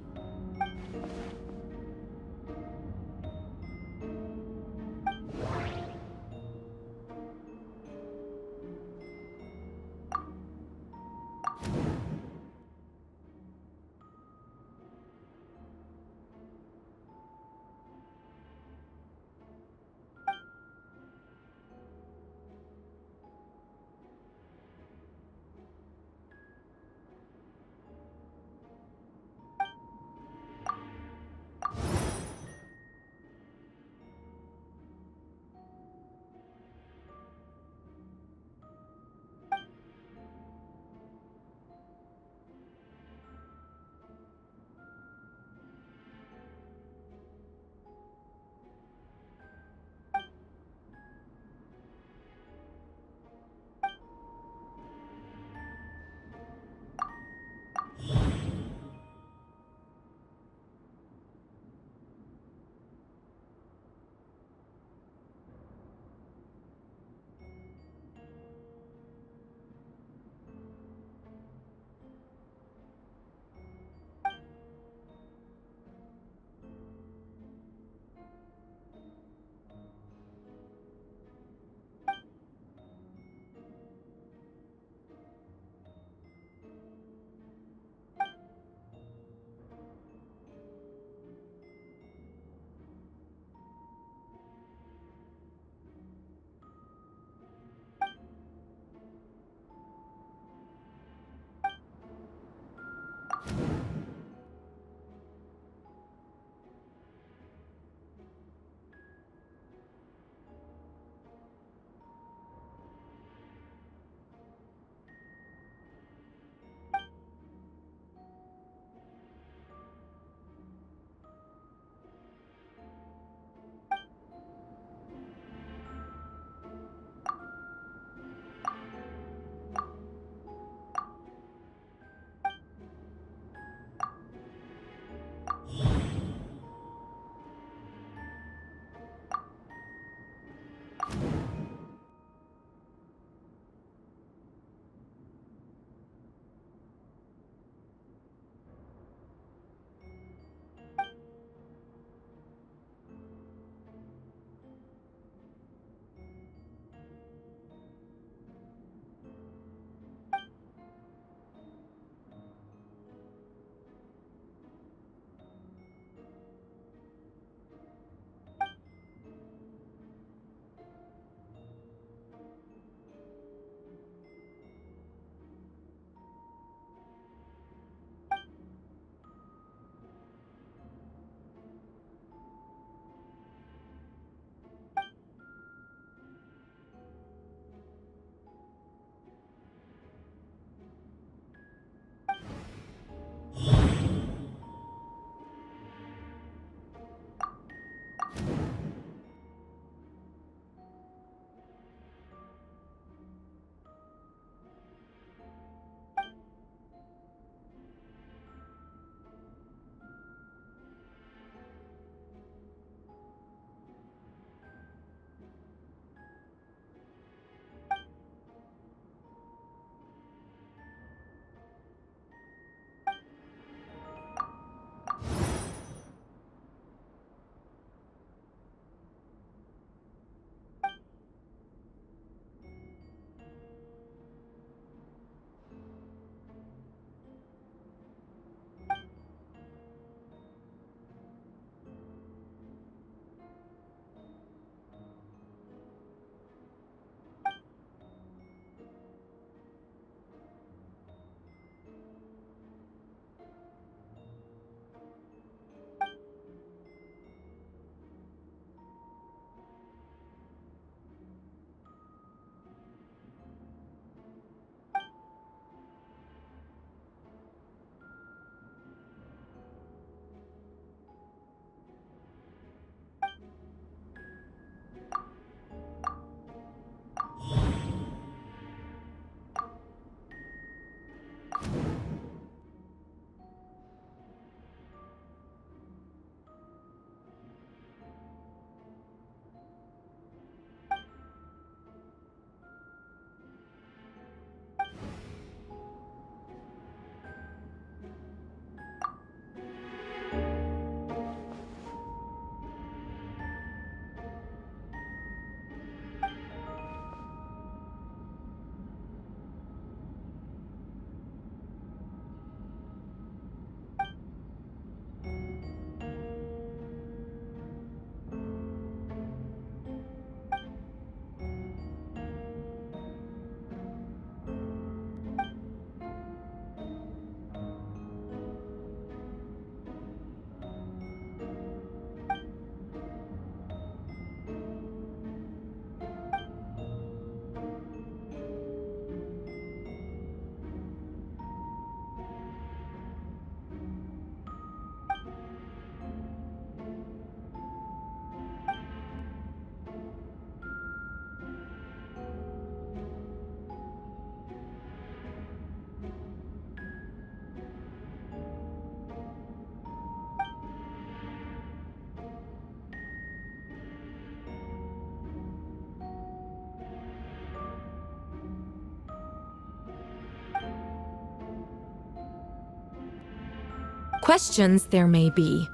Questions there may be,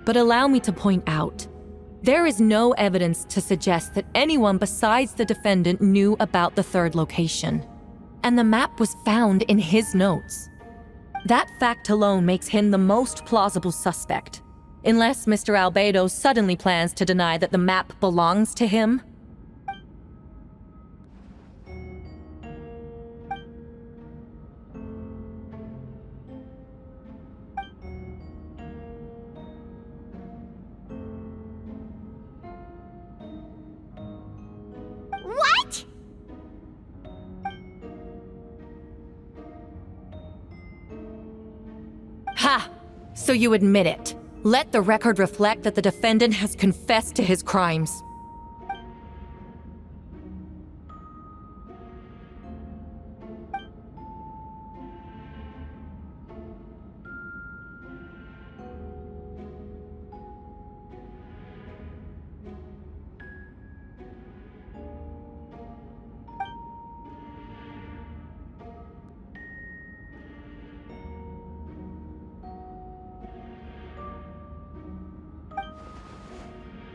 but allow me to point out, there is no evidence to suggest that anyone besides the defendant knew about the third location, and the map was found in his notes. That fact alone makes him the most plausible suspect, unless Mr. Albedo suddenly plans to deny that the map belongs to him. What? Ha! So you admit it. Let the record reflect that the defendant has confessed to his crimes.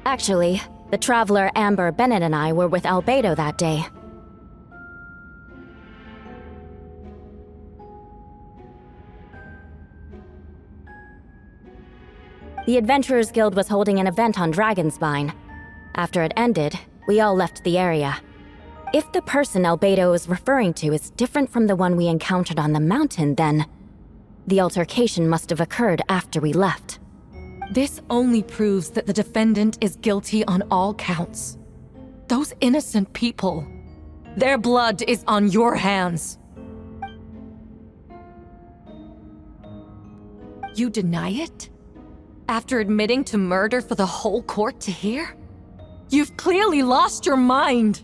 Actually, the traveler Amber Bennett and I were with Albedo that day. The Adventurers Guild was holding an event on Dragonspine. After it ended, we all left the area. If the person Albedo is referring to is different from the one we encountered on the mountain, then the altercation must have occurred after we left. This only proves that the defendant is guilty on all counts. Those innocent people, their blood is on your hands. You deny it? After admitting to murder for the whole court to hear? You've clearly lost your mind!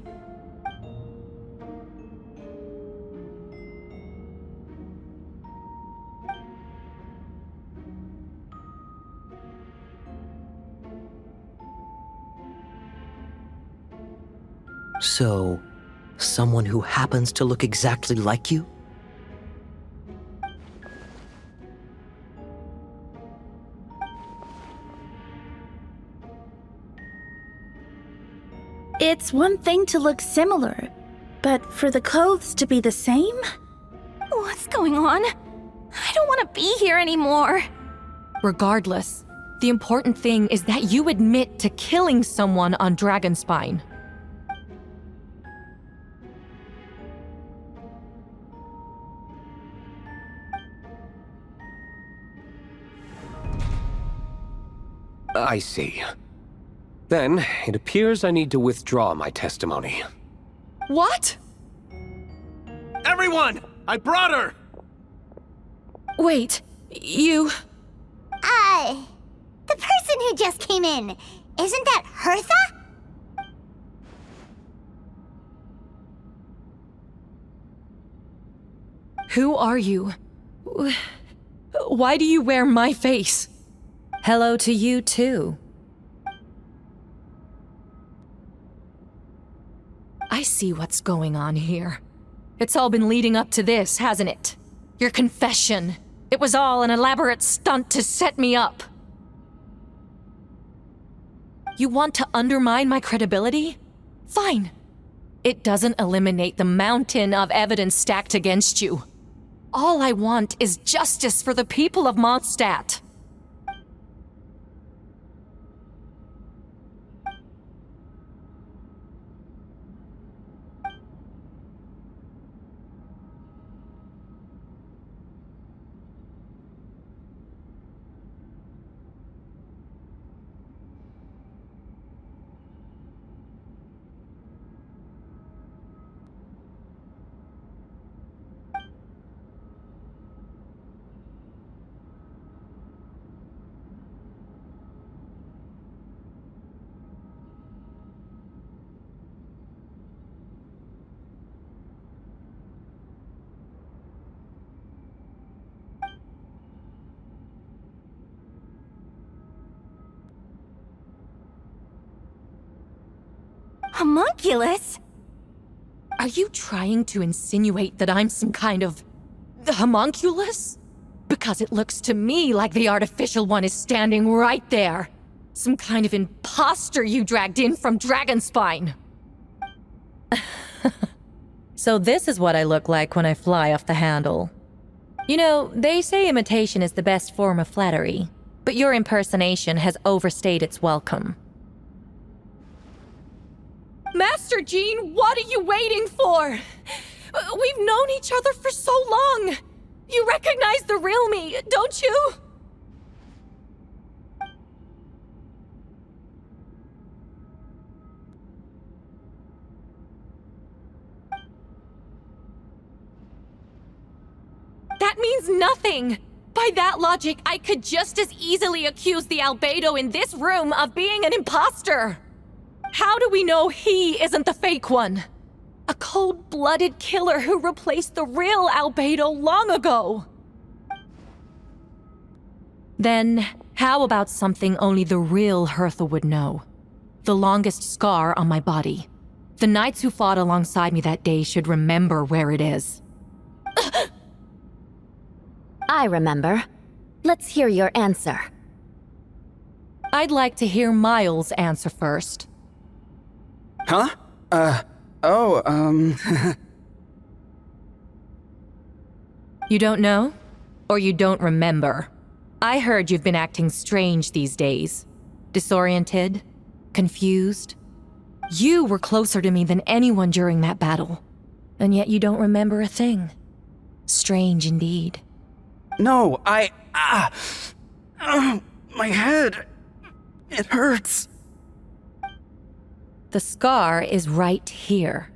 So, someone who happens to look exactly like you? It's one thing to look similar, but for the clothes to be the same? What's going on? I don't want to be here anymore. Regardless, the important thing is that you admit to killing someone on Dragonspine. I see. Then, it appears I need to withdraw my testimony. What? Everyone! I brought her! Wait, you... The person who just came in, isn't that Hertha? Who are you? Why do you wear my face? Hello to you, too. I see what's going on here. It's all been leading up to this, hasn't it? Your confession. It was all an elaborate stunt to set me up. You want to undermine my credibility? Fine. It doesn't eliminate the mountain of evidence stacked against you. All I want is justice for the people of Mondstadt. Homunculus? Are you trying to insinuate that I'm some kind of homunculus? Because it looks to me like the artificial one is standing right there. Some kind of imposter you dragged in from Dragonspine. So this is what I look like when I fly off the handle. You know, they say imitation is the best form of flattery, but your impersonation has overstayed its welcome. Master Jean, what are you waiting for? We've known each other for so long. You recognize the real me, don't you? That means nothing! By that logic, I could just as easily accuse the Albedo in this room of being an imposter! How do we know he isn't the fake one? A cold-blooded killer who replaced the real Albedo long ago! Then, how about something only the real Hertha would know? The longest scar on my body. The knights who fought alongside me that day should remember where it is. I remember. Let's hear your answer. I'd like to hear Miles' answer first. Huh? You don't know? Or you don't remember? I heard you've been acting strange these days. Disoriented? Confused? You were closer to me than anyone during that battle. And yet you don't remember a thing. Strange indeed. No, my head. It hurts. The scar is right here.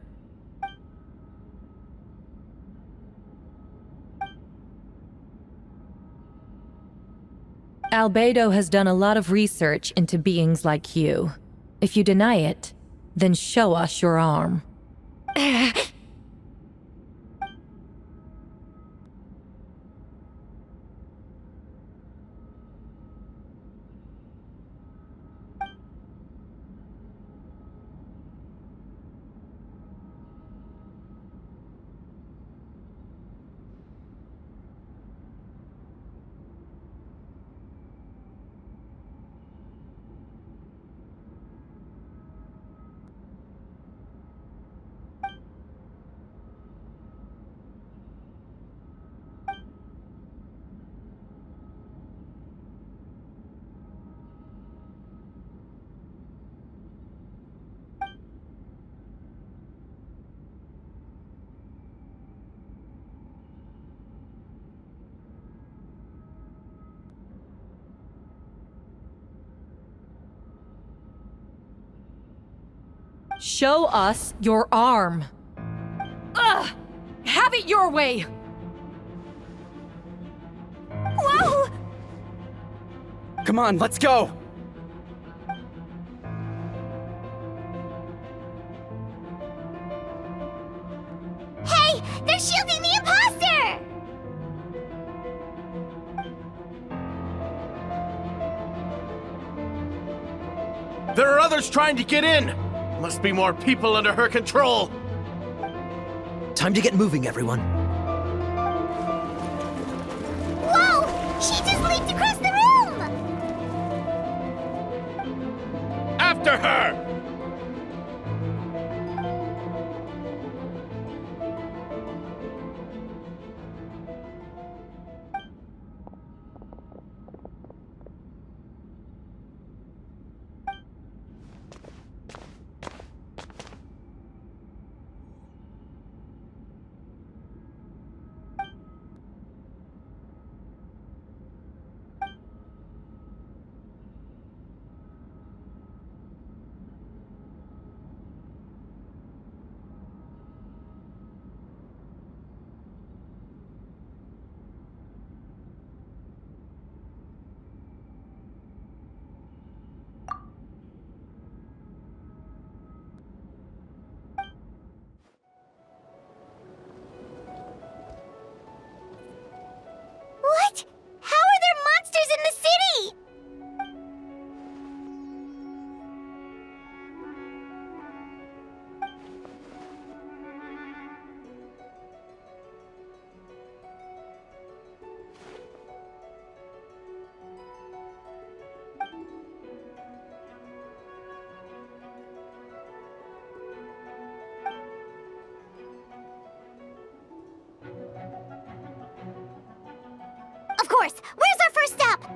Albedo has done a lot of research into beings like you. If you deny it, then show us your arm. Show us your arm. Ugh! Have it your way! Whoa! Come on, let's go! Hey! They're shielding the imposter! There are others trying to get in! Must be more people under her control! Time to get moving, everyone. Whoa! She just leaped across the room! After her! course! Where's our first stop?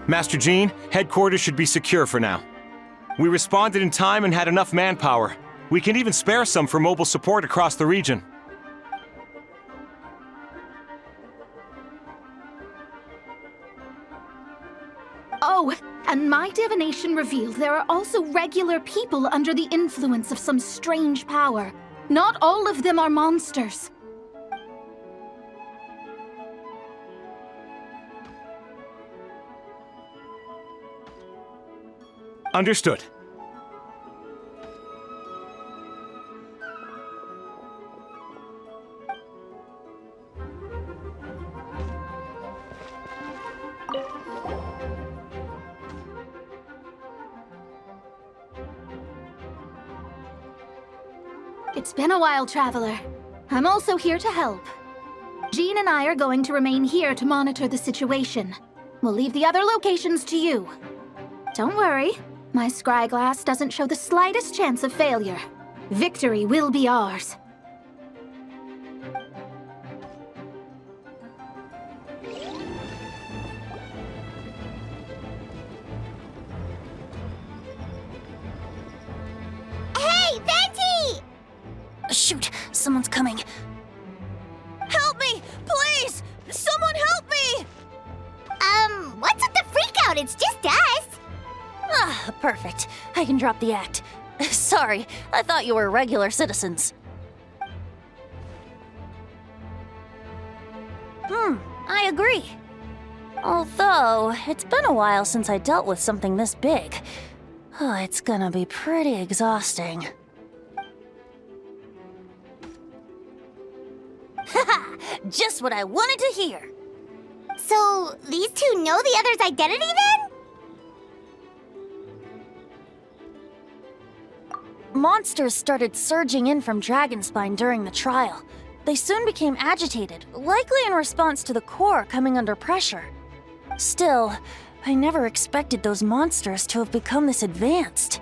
Master Jean, headquarters should be secure for now. We responded in time and had enough manpower. We can even spare some for mobile support across the region. Oh, and my divination revealed there are also regular people under the influence of some strange power. Not all of them are monsters. Understood. It's been a while, Traveler. I'm also here to help. Jean and I are going to remain here to monitor the situation. We'll leave the other locations to you. Don't worry, my scry glass doesn't show the slightest chance of failure. Victory will be ours. Hey, Venti! Shoot, someone's coming. Help me! Please! Someone help me! What's with the freakout? It's just us! Ah, perfect. I can drop the act. Sorry, I thought you were regular citizens. I agree. Although, it's been a while since I dealt with something this big. Oh, it's gonna be pretty exhausting. Haha! Just what I wanted to hear! So, these two know the other's identity then? Monsters started surging in from Dragonspine during the trial. They soon became agitated, likely in response to the core coming under pressure. Still, I never expected those monsters to have become this advanced.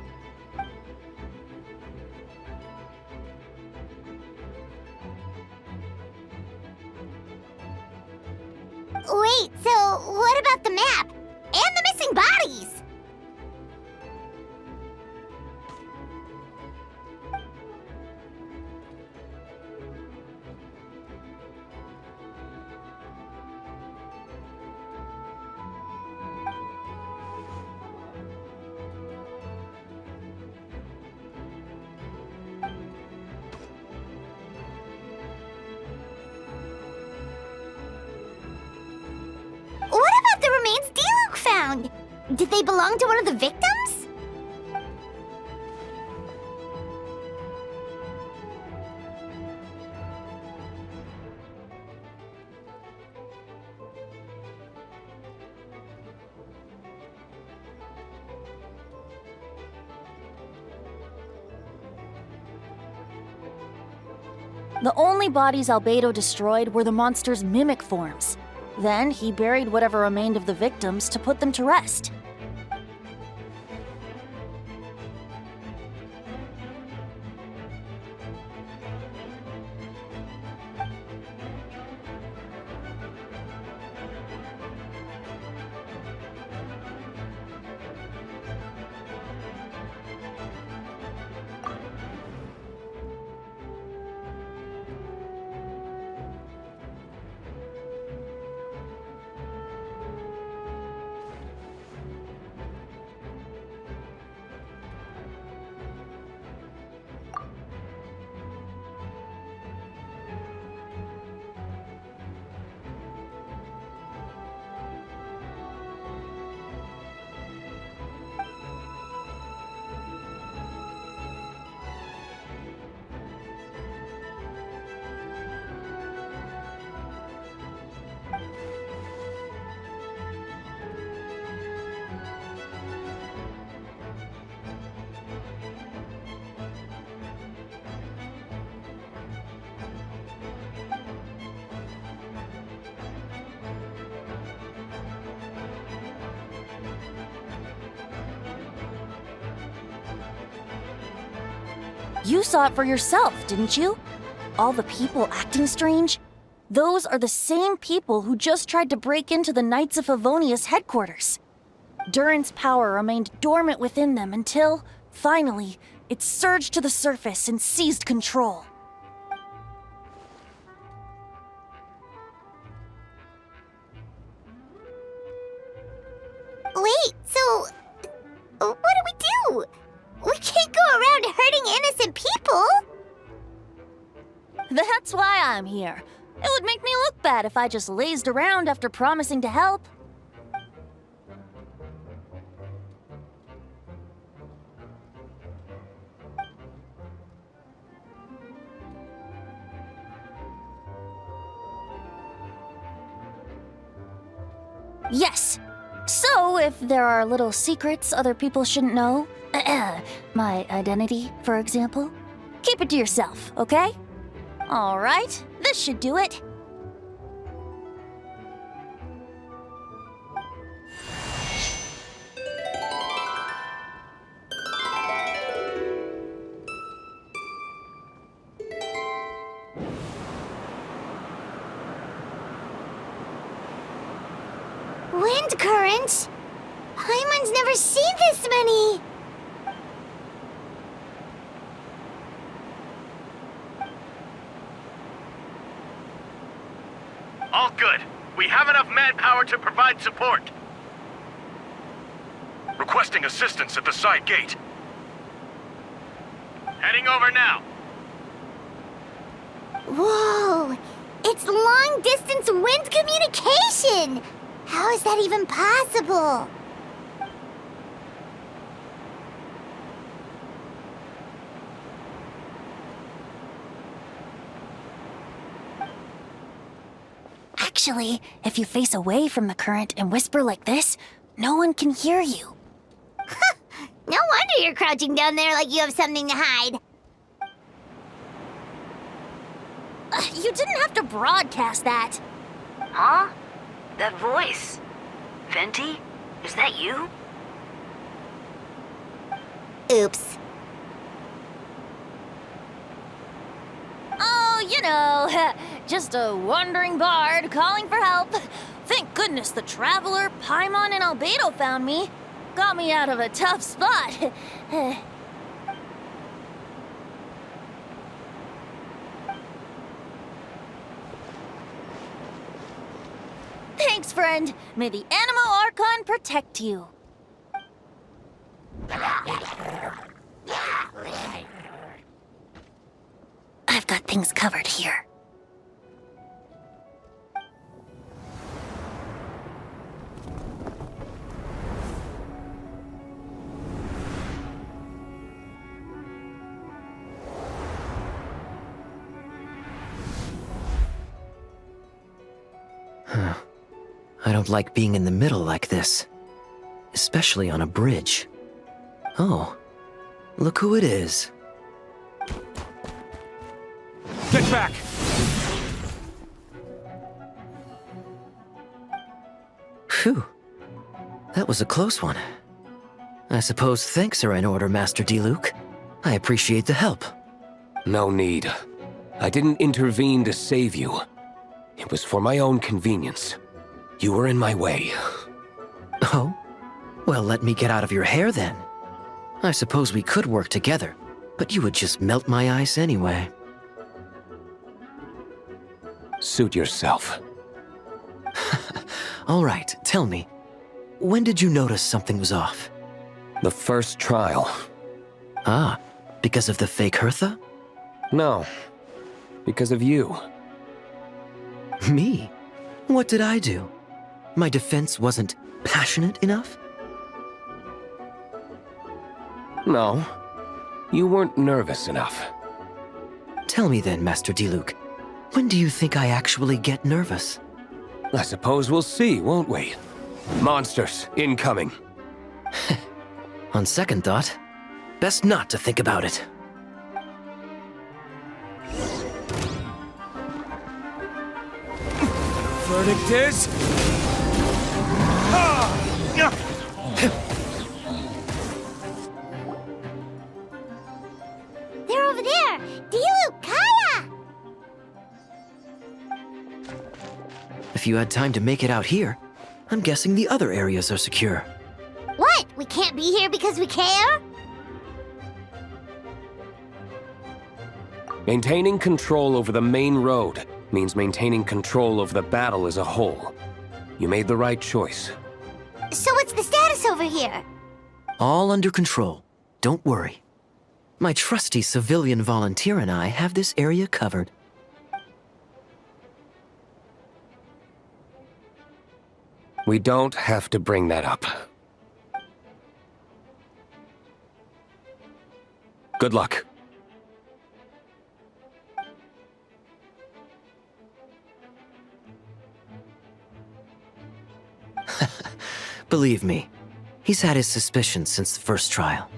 Wait, so what about the map? And the missing bodies? What about the remains Diluc found? Did they belong to one of the victims? The only bodies Albedo destroyed were the monster's mimic forms. Then he buried whatever remained of the victims to put them to rest. You saw it for yourself, didn't you? All the people acting strange? Those are the same people who just tried to break into the Knights of Favonius headquarters. Durin's power remained dormant within them until, finally, it surged to the surface and seized control. Wait, so what do? We can't go around hurting innocent people! That's why I'm here. It would make me look bad if I just lazed around after promising to help. Yes. So, if there are little secrets other people shouldn't know, my identity, for example, keep it to yourself, okay? All right, this should do it. Wind currents? Paimon's never seen this many! All good. We have enough manpower to provide support. Requesting assistance at the side gate. Heading over now. Whoa! It's long-distance wind communication! How is that even possible? Actually, if you face away from the current and whisper like this, no one can hear you. No wonder you're crouching down there like you have something to hide. You didn't have to broadcast that. Huh? That voice? Venti? Is that you? Oops. Oh, you know, just a wandering bard calling for help. Thank goodness the Traveler, Paimon, and Albedo found me. Got me out of a tough spot. Thanks, friend. May the Animo Archon protect you. I've got things covered here. I don't like being in the middle like this. Especially on a bridge. Oh, look who it is. Get back! Phew. That was a close one. I suppose thanks are in order, Master Diluc. I appreciate the help. No need. I didn't intervene to save you. It was for my own convenience. You were in my way. Oh? Well, let me get out of your hair then. I suppose we could work together, but you would just melt my ice anyway. Suit yourself. All right, tell me. When did you notice something was off? The first trial. Ah, because of the fake Hertha? No, because of you. Me? What did I do? My defense wasn't passionate enough? No, you weren't nervous enough. Tell me then, Master Diluc, when do you think I actually get nervous? I suppose we'll see, won't we? Monsters, incoming. On second thought, best not to think about it. Verdict is... They're over If you had time to make it out here, I'm guessing the other areas are secure. What? We can't be here because we care? Maintaining control over the main road means maintaining control over the battle as a whole. You made the right choice. So what's the status over here? All under control. Don't worry. My trusty civilian volunteer and I have this area covered. We don't have to bring that up. Good luck. Believe me, he's had his suspicions since the first trial.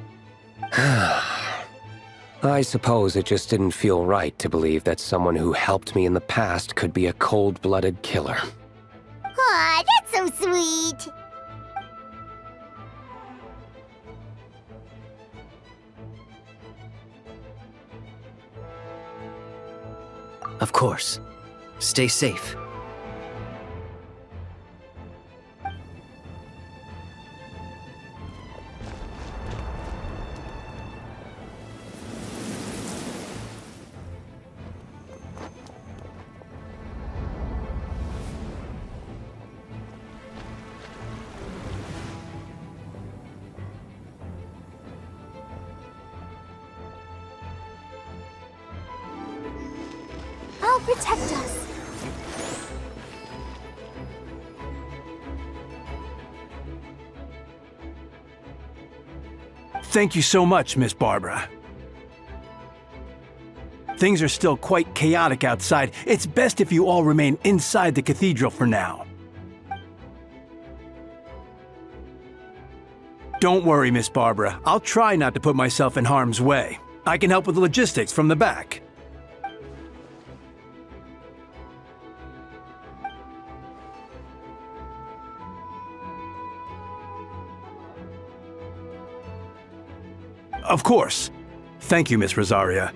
I suppose it just didn't feel right to believe that someone who helped me in the past could be a cold-blooded killer. Aw, that's so sweet. Of course. Stay safe. I'll protect us. Thank you so much, Miss Barbara. Things are still quite chaotic outside. It's best if you all remain inside the cathedral for now. Don't worry, Miss Barbara. I'll try not to put myself in harm's way. I can help with the logistics from the back. Of course. Thank you, Miss Rosaria.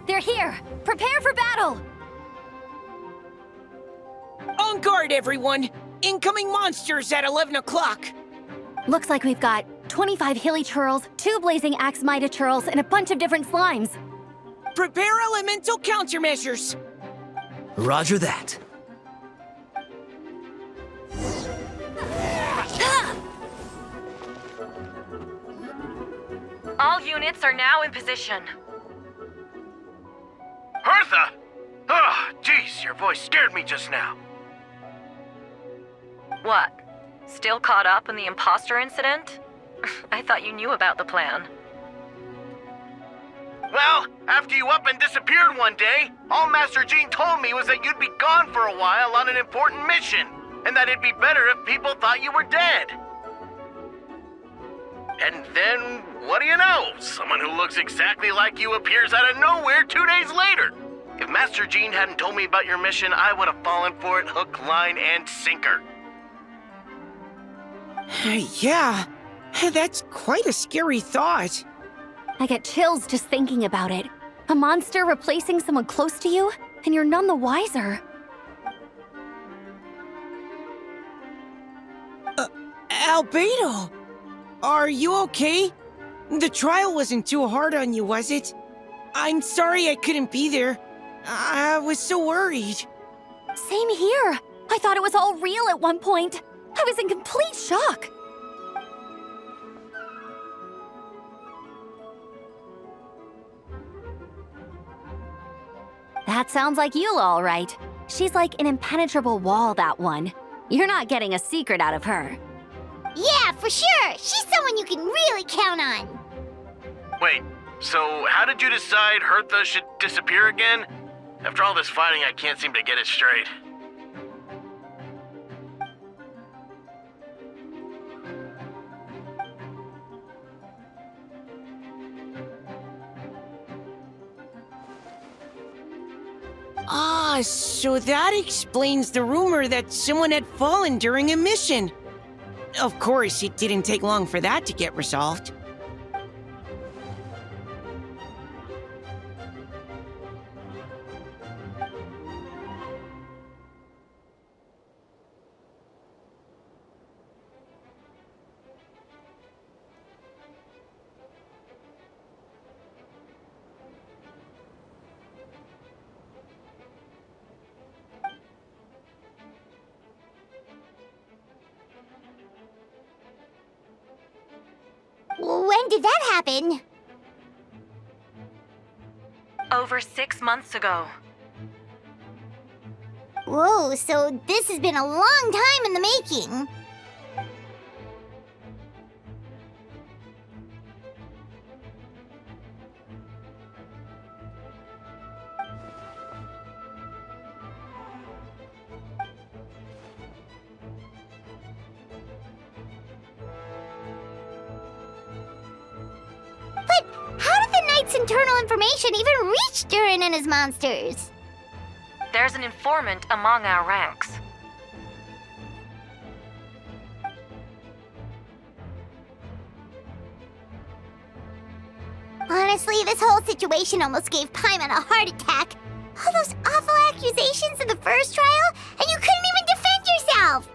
They're here! Prepare for battle! On guard, everyone! Incoming monsters at 11 o'clock! Looks like we've got 25 hilly churls, 2 blazing axe Mida churls, and a bunch of different slimes. Prepare elemental countermeasures! Roger that. All units are now in position. Hertha! Oh, jeez, your voice scared me just now. What? Still caught up in the imposter incident? I thought you knew about the plan. Well, after you up and disappeared one day, all Master Jean told me was that you'd be gone for a while on an important mission, and that it'd be better if people thought you were dead. And then, what do you know? Someone who looks exactly like you appears out of nowhere 2 days later. If Master Jean hadn't told me about your mission, I would have fallen for it hook, line, and sinker. Yeah, that's quite a scary thought. I get chills just thinking about it. A monster replacing someone close to you, and you're none the wiser. Albedo! Are you okay? The trial wasn't too hard on you, was it? I'm sorry I couldn't be there. I was so worried. Same here. I thought it was all real at one point. I was in complete shock. That sounds like you, all right. She's like an impenetrable wall, that one. You're not getting a secret out of her. Yeah, for sure. She's someone you can really count on. Wait, so how did you decide Hertha should disappear again? After all this fighting, I can't seem to get it straight. Ah, so that explains the rumor that someone had fallen during a mission. Of course, it didn't take long for that to get resolved. When did that happen? Over 6 months ago. Whoa, so this has been a long time in the making. But how did the Knight's internal information even reach Durin and his monsters? There's an informant among our ranks. Honestly, this whole situation almost gave Paimon a heart attack. All those awful accusations in the first trial, and you couldn't even defend yourself!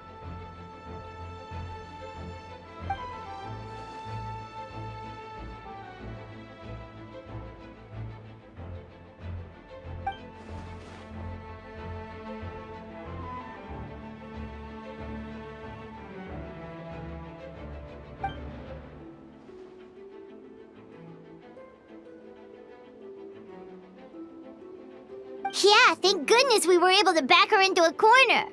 Yeah, thank goodness we were able to back her into a corner.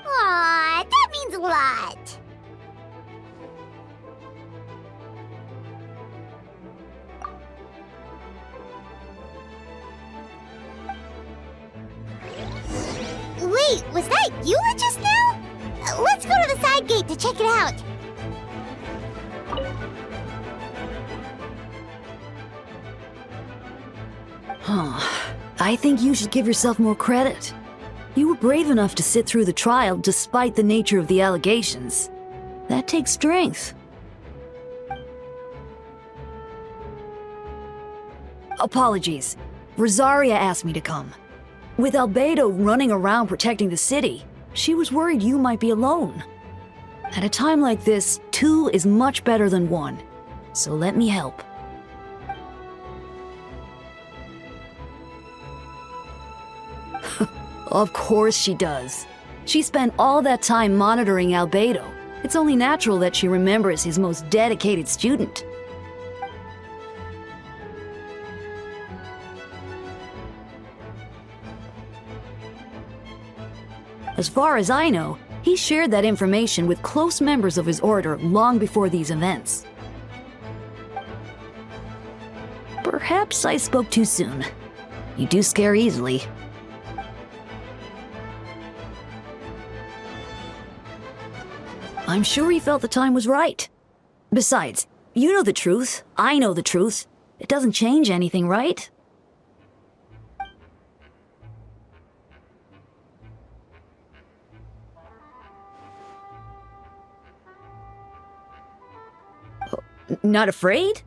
Aw, that means a lot. Wait, was that Eula just now? Let's go to the side gate to check it out. I think you should give yourself more credit. You were brave enough to sit through the trial despite the nature of the allegations. That takes strength. Apologies. Rosaria asked me to come. With Albedo running around protecting the city, she was worried you might be alone. At a time like this, 2 is much better than 1. So let me help. Of course she does. She spent all that time monitoring Albedo. It's only natural that she remembers his most dedicated student. As far as I know, he shared that information with close members of his order long before these events. Perhaps I spoke too soon. You do scare easily. I'm sure he felt the time was right. Besides, you know the truth, I know the truth. It doesn't change anything, right? Not afraid?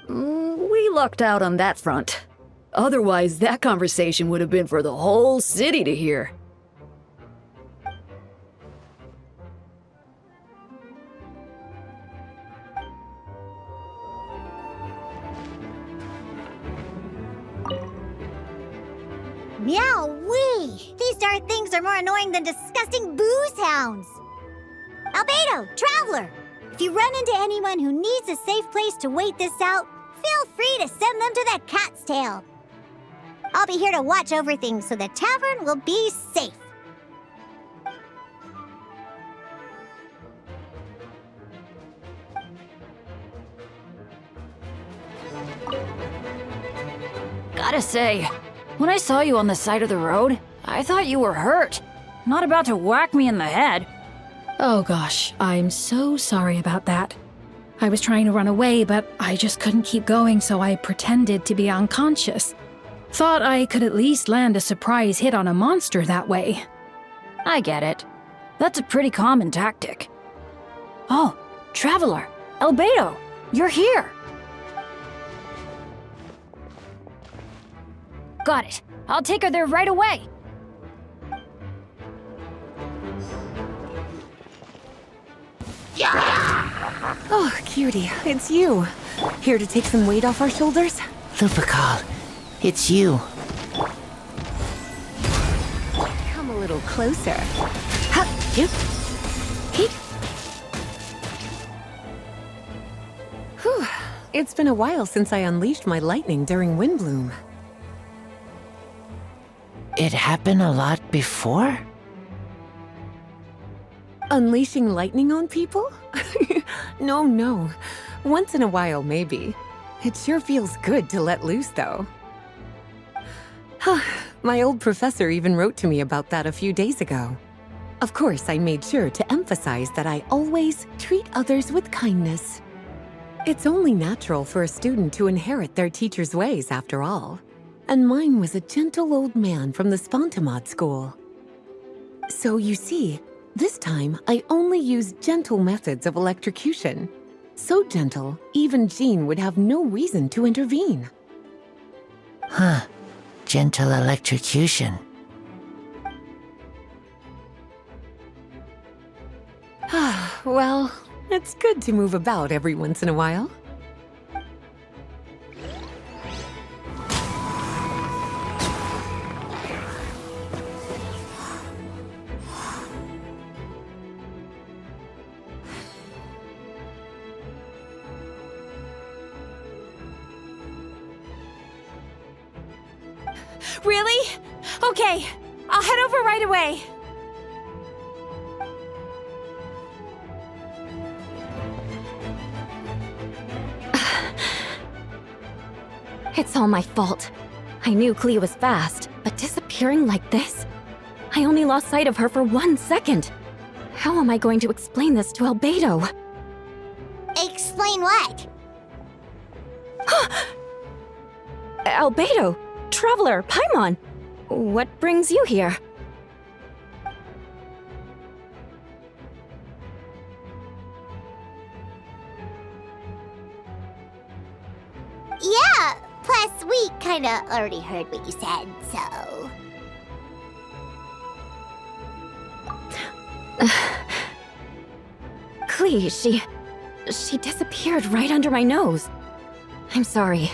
We lucked out on that front. Otherwise, that conversation would have been for the whole city to hear. Meow-wee! These darn things are more annoying than disgusting boo sounds. Albedo, Traveler! If you run into anyone who needs a safe place to wait this out, feel free to send them to that cat's tail. I'll be here to watch over things so the tavern will be safe. Gotta say, when I saw you on the side of the road, I thought you were hurt. Not about to whack me in the head. Oh gosh, I'm so sorry about that. I was trying to run away, but I just couldn't keep going, so I pretended to be unconscious. Thought I could at least land a surprise hit on a monster that way. I get it. That's a pretty common tactic. Oh, Traveler! Albedo! You're here! Got it. I'll take her there right away. Oh, cutie, it's you. Here to take some weight off our shoulders? Lupical, it's you. Come a little closer. Ha! You. Whew. It's been a while since I unleashed my lightning during Windbloom. It happened a lot before? Unleashing lightning on people? No. Once in a while, maybe. It sure feels good to let loose, though. My old professor even wrote to me about that a few days ago. Of course, I made sure to emphasize that I always treat others with kindness. It's only natural for a student to inherit their teacher's ways, after all. And mine was a gentle old man from the Spontamod school. So you see, this time I only used gentle methods of electrocution. So gentle, even Jean would have no reason to intervene. Huh. Gentle electrocution. Well, it's good to move about every once in a while. Really? Okay, I'll head over right away. It's all my fault. I knew Clea was fast, but disappearing like this? I only lost sight of her for 1 second. How am I going to explain this to Albedo? Explain what? Albedo, Traveler, Paimon, what brings you here? Yeah, plus we kinda already heard what you said, so... Clea, she disappeared right under my nose. I'm sorry.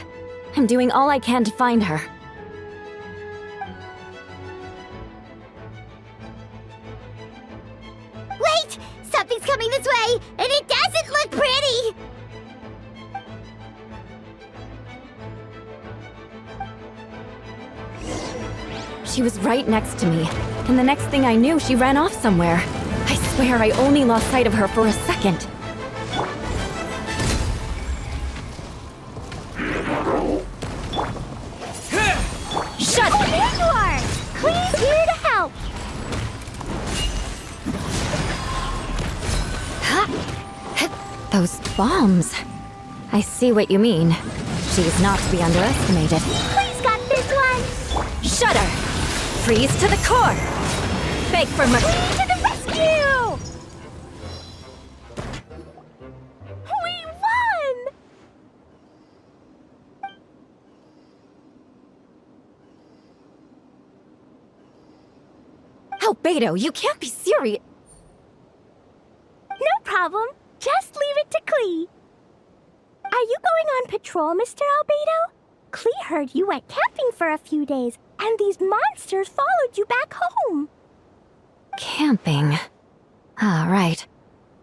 I'm doing all I can to find her. Wait! Something's coming this way, and it doesn't look pretty! She was right next to me, and the next thing I knew, she ran off somewhere. I swear I only lost sight of her for a second. Shut up! There you are! Clee's here to help! Those bombs. I see what you mean. She's not to be underestimated. Clee's got this one! Shut her! Freeze to the core! Beg for mercy! Clee to the rescue! We won! Albedo, you can't be serious. No problem. Just leave it to Clee. Are you going on patrol, Mr. Albedo? Clee heard you went camping for a few days, and these monsters followed you back home. Camping. Ah, right.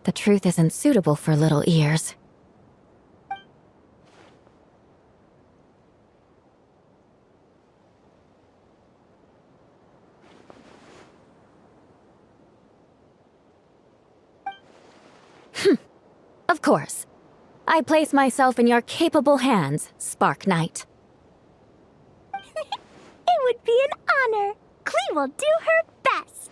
The truth isn't suitable for little ears. Of course. I place myself in your capable hands, Spark Knight. It would be an honor. Clee will do her best.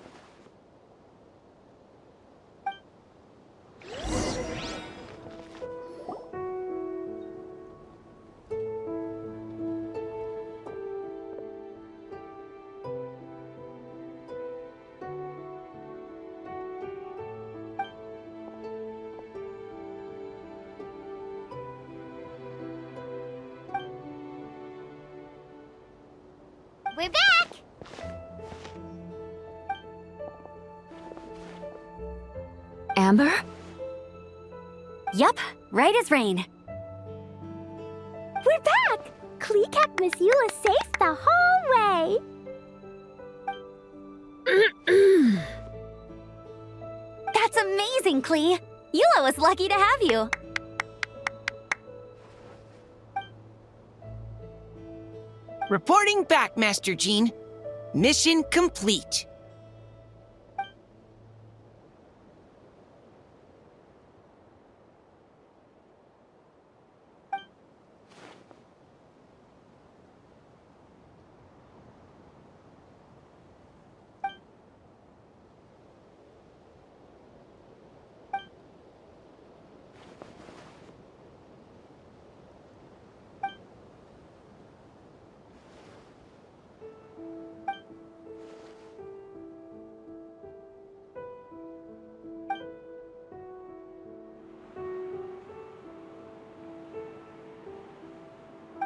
We're back! Amber? Yup, right as rain. We're back! Clee kept Miss Eula safe the whole way. That's amazing, Clee. Eula was lucky to have you. Reporting back, Master Jean. Mission complete.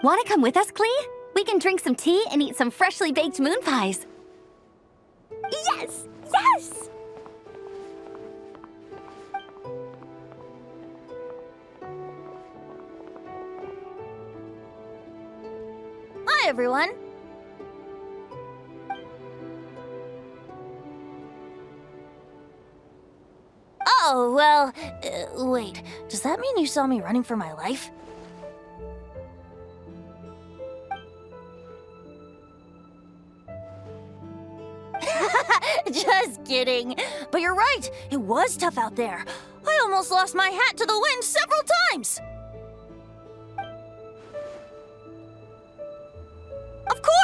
Want to come with us, Clee? We can drink some tea and eat some freshly baked moon pies. Yes! Yes! Hi, everyone. Oh, well, wait. Does that mean you saw me running for my life? Just kidding. But you're right. It was tough out there. I almost lost my hat to the wind several times.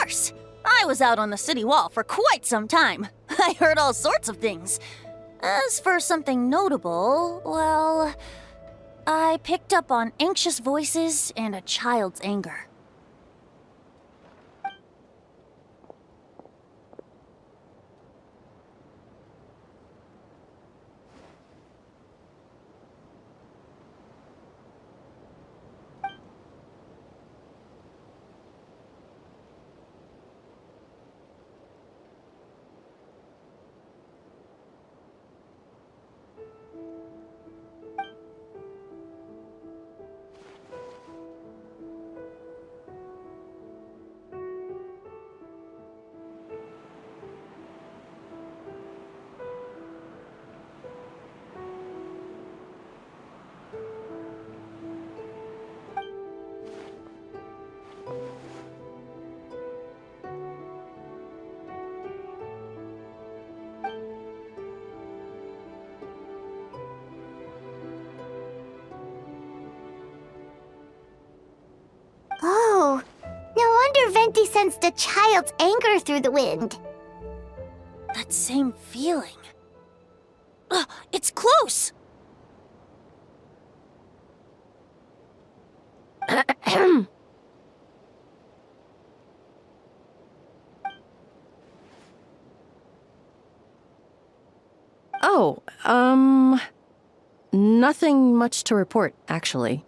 course! I was out on the city wall for quite some time. I heard all sorts of things. As for something notable, well, I picked up on anxious voices and a child's anger. Oh, no wonder Venti sensed a child's anger through the wind. That same feeling. It's close! Oh, nothing much to report, actually.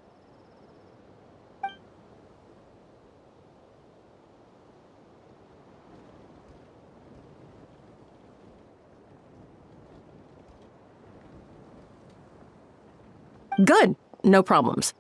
Good. No problems.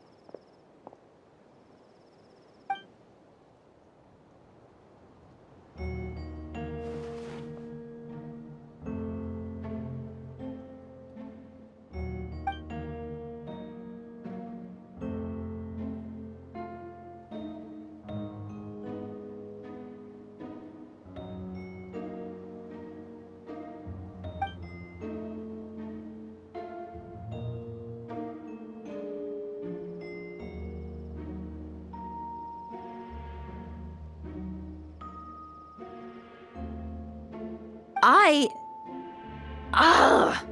Ah!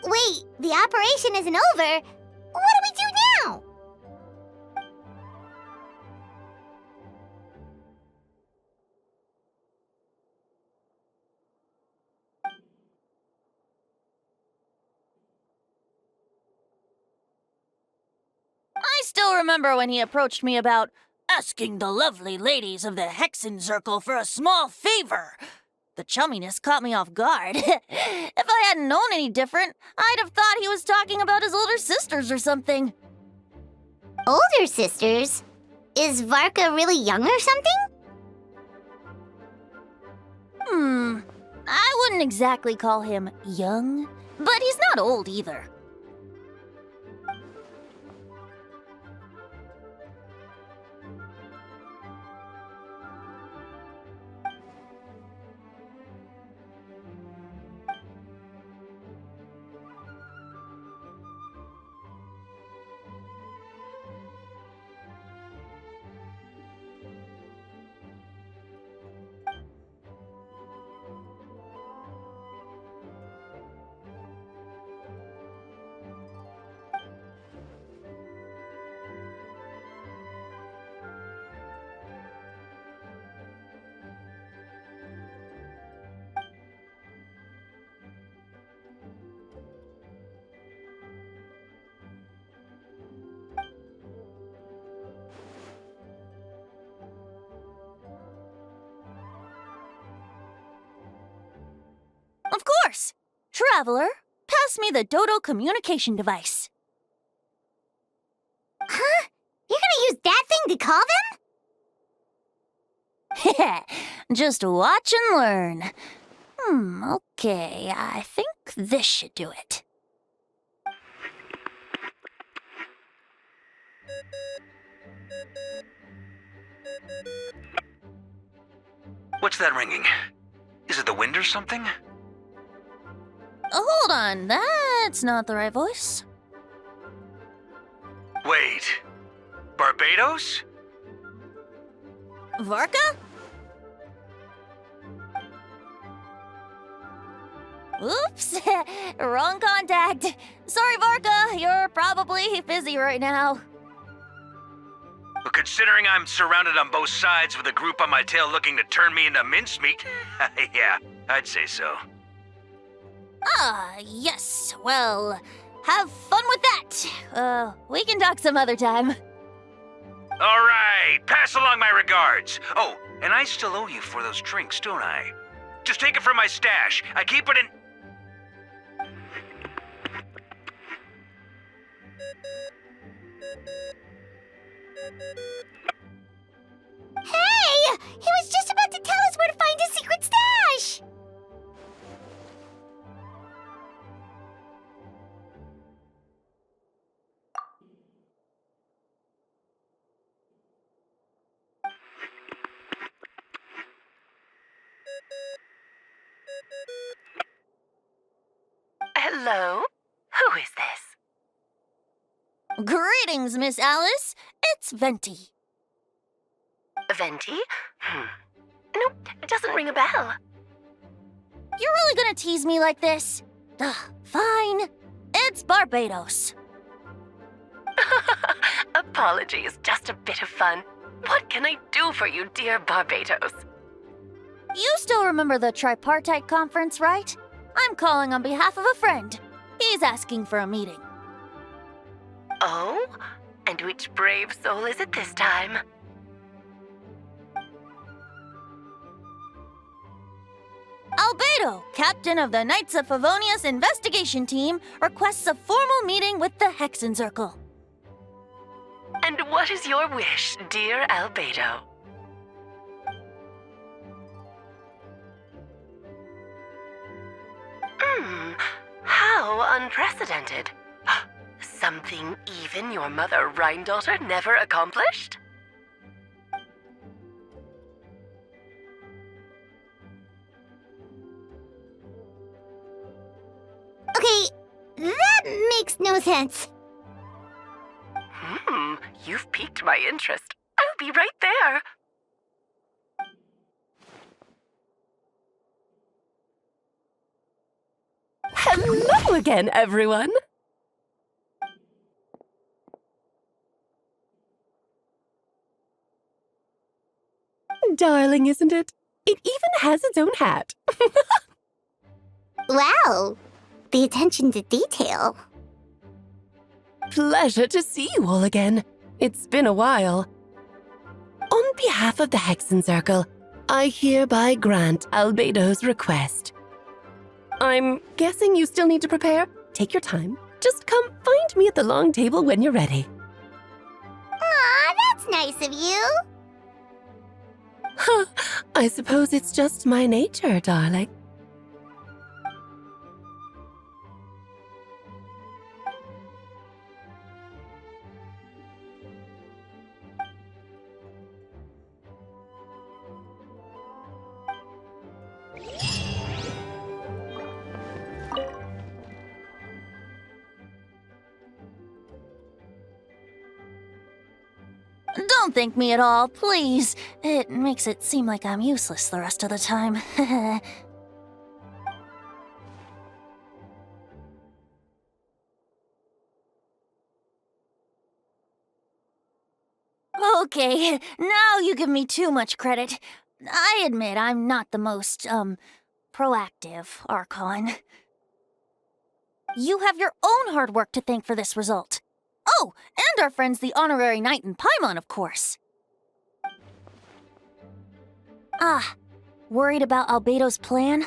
Wait, the operation isn't over. What do we do now? I still remember when he approached me about asking the lovely ladies of the Hexen Circle for a small favor. The chumminess caught me off guard. If I hadn't known any different, I'd have thought he was talking about his older sisters or something. Older sisters? Is Varka really young or something? I wouldn't exactly call him young, but he's not old either. course! Traveler, pass me the Dodo communication device. Huh? You're gonna use that thing to call them? Just watch and learn. Okay, I think this should do it. What's that ringing? Is it the wind or something? Hold on, that's not the right voice. Wait. Barbados? Varka? Oops, wrong contact. Sorry, Varka, you're probably busy right now. Well, considering I'm surrounded on both sides with a group on my tail looking to turn me into mincemeat, yeah, I'd say so. Ah, yes, well, have fun with that. We can talk some other time. All right, pass along my regards. Oh, and I still owe you for those drinks, don't I? Just take it from my stash. I keep it in... Hey! He was just about to tell us where to find his secret stash! Hello? Who is this? Greetings, Miss Alice. It's Venti. Venti? Nope, it doesn't ring a bell. You're really gonna tease me like this? Fine. It's Barbados. Apologies, just a bit of fun. What can I do for you, dear Barbados? You still remember the tripartite conference, right? I'm calling on behalf of a friend. He's asking for a meeting. Oh? And which brave soul is it this time? Albedo, captain of the Knights of Favonius investigation team, requests a formal meeting with the Hexencircle. And what is your wish, dear Albedo? How unprecedented. Something even your mother Rhine-daughter never accomplished? Okay, that makes no sense. You've piqued my interest. I'll be right there. Hello again, everyone. Darling, isn't it? It even has its own hat. Wow, the attention to detail. Pleasure to see you all again. It's been a while. On behalf of the Hexencircle, I hereby grant Albedo's request. I'm guessing you still need to prepare? Take your time. Just come find me at the long table when you're ready. Aw, that's nice of you. I suppose it's just my nature, darling. Don't thank me at all, please. It makes it seem like I'm useless the rest of the time. Okay, now you give me too much credit. I admit I'm not the most, proactive Archon. You have your own hard work to thank for this result. Oh, and our friends the Honorary Knight in Paimon, of course. Worried about Albedo's plan?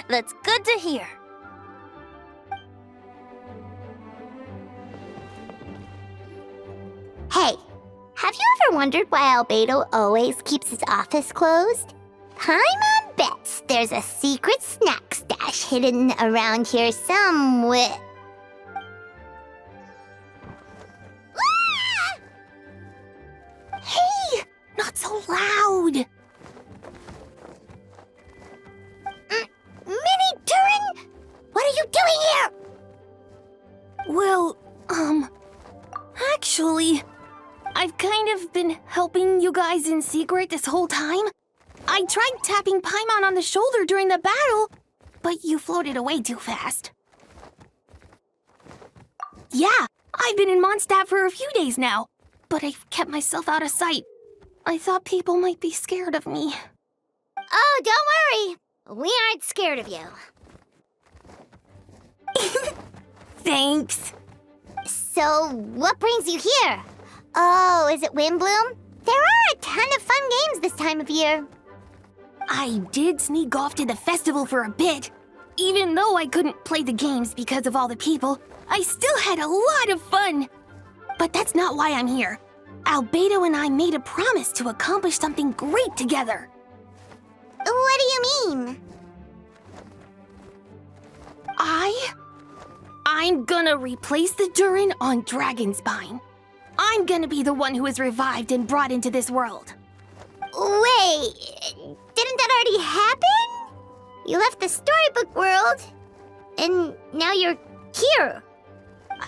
That's good to hear. Hey, have you ever wondered why Albedo always keeps his office closed? Paimon bets there's a secret snack stash hidden around here somewhere. Ah! Hey, not so loud. Mini Turin, what are you doing here? Well, actually, I've kind of been helping you guys in secret this whole time. I tried tapping Paimon on the shoulder during the battle, but you floated away too fast. Yeah, I've been in Mondstadt for a few days now, but I've kept myself out of sight. I thought people might be scared of me. Oh, don't worry. We aren't scared of you. Thanks. So, what brings you here? Oh, is it Windbloom? There are a ton of fun games this time of year. I did sneak off to the festival for a bit. Even though I couldn't play the games because of all the people, I still had a lot of fun. But that's not why I'm here. Albedo and I made a promise to accomplish something great together. What do you mean? I'm gonna replace the Durin on Dragonspine. I'm gonna be the one who is revived and brought into this world. Wait, didn't that already happen? You left the storybook world, and now you're here.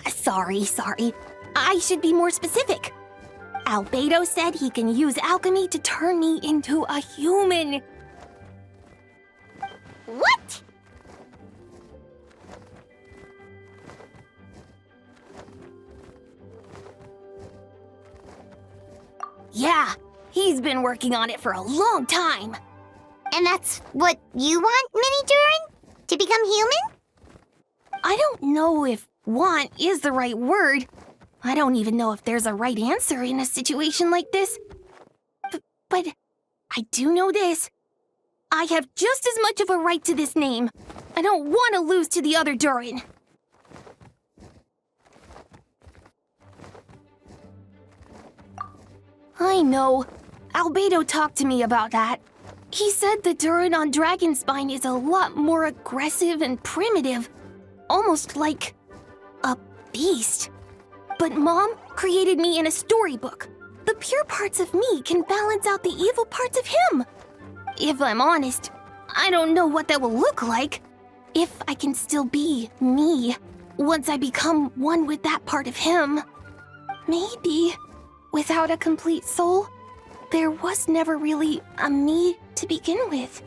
Sorry. I should be more specific. Albedo said he can use alchemy to turn me into a human. What? Yeah, he's been working on it for a long time. And that's what you want, Mini Durin? To become human? I don't know if want is the right word. I don't even know if there's a right answer in a situation like this. But I do know this. I have just as much of a right to this name. I don't want to lose to the other Durin. I know. Albedo talked to me about that. He said the Durin on Dragonspine is a lot more aggressive and primitive. Almost like a beast. But Mom created me in a storybook. The pure parts of me can balance out the evil parts of him. If I'm honest, I don't know what that will look like. If I can still be me once I become one with that part of him. Maybe without a complete soul, there was never really a me to begin with.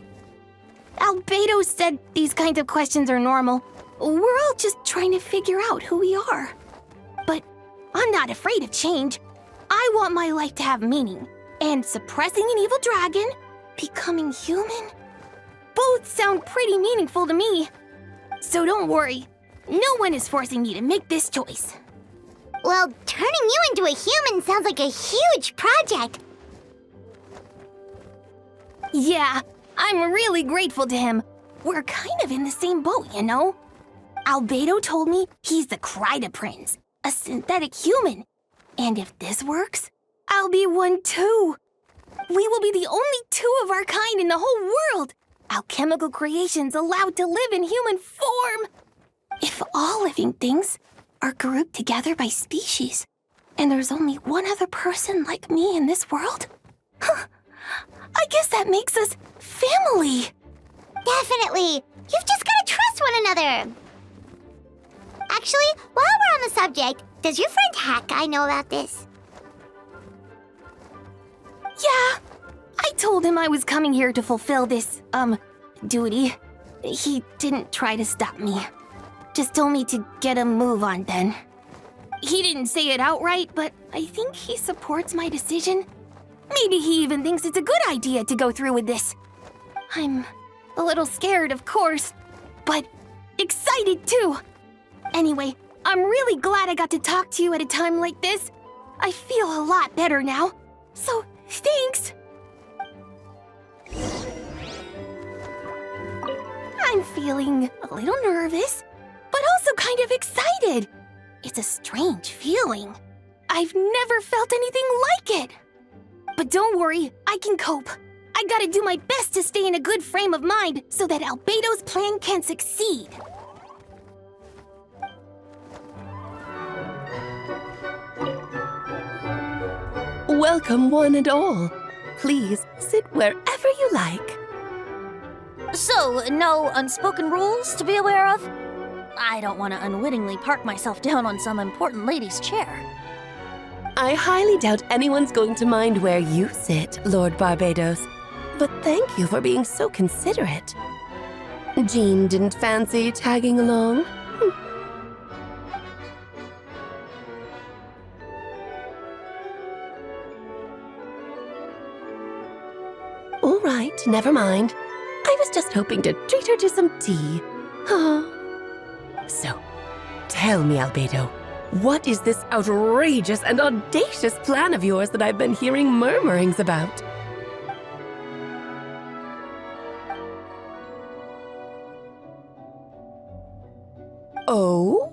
Albedo said these kinds of questions are normal. We're all just trying to figure out who we are. But I'm not afraid of change. I want my life to have meaning. And suppressing an evil dragon, becoming human, both sound pretty meaningful to me. So don't worry. No one is forcing me to make this choice. Well, turning you into a human sounds like a huge project. Yeah, I'm really grateful to him. We're kind of in the same boat, you know? Albedo told me he's the Kryda Prince, a synthetic human. And if this works, I'll be one too. We will be the only two of our kind in the whole world. Alchemical creations allowed to live in human form. If all living things are grouped together by species, and there's only one other person like me in this world, I guess that makes us family. Definitely. You've just got to trust one another. Actually, while we're on the subject, does your friend Hakai know about this? Yeah, I told him I was coming here to fulfill this, duty. He didn't try to stop me. Just told me to get a move on then. He didn't say it outright, but I think he supports my decision. Maybe he even thinks it's a good idea to go through with this. I'm a little scared, of course, but excited too. Anyway, I'm really glad I got to talk to you at a time like this. I feel a lot better now. So, thanks. I'm feeling a little nervous, but also kind of excited. It's a strange feeling. I've never felt anything like it. But don't worry, I can cope. I gotta do my best to stay in a good frame of mind so that Albedo's plan can succeed. Welcome, one and all. Please sit wherever you like. So, no unspoken rules to be aware of? I don't want to unwittingly park myself down on some important lady's chair. I highly doubt anyone's going to mind where you sit, Lord Barbados. But thank you for being so considerate. Jean didn't fancy tagging along? All right, never mind. I was just hoping to treat her to some tea. So, tell me, Albedo, what is this outrageous and audacious plan of yours that I've been hearing murmurings about? Oh?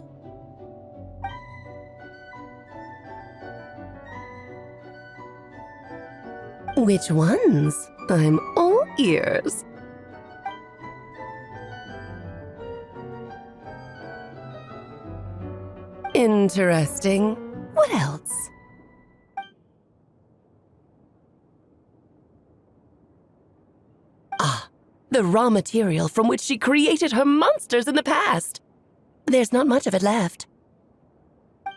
Which ones? I'm all ears. Interesting. What else? Ah, the raw material from which she created her monsters in the past. There's not much of it left.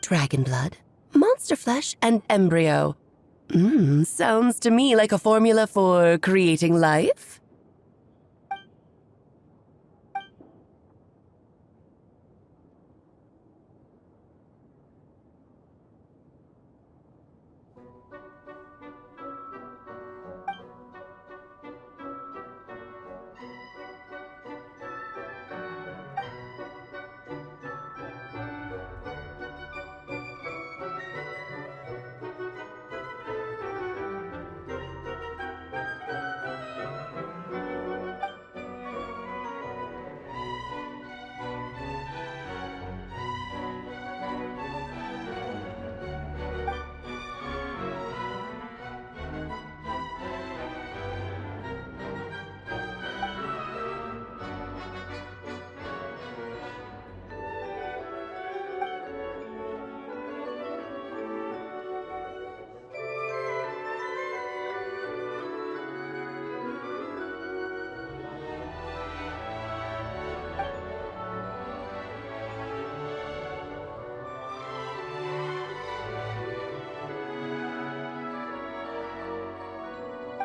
Dragon blood, monster flesh, and embryo. Sounds to me like a formula for creating life.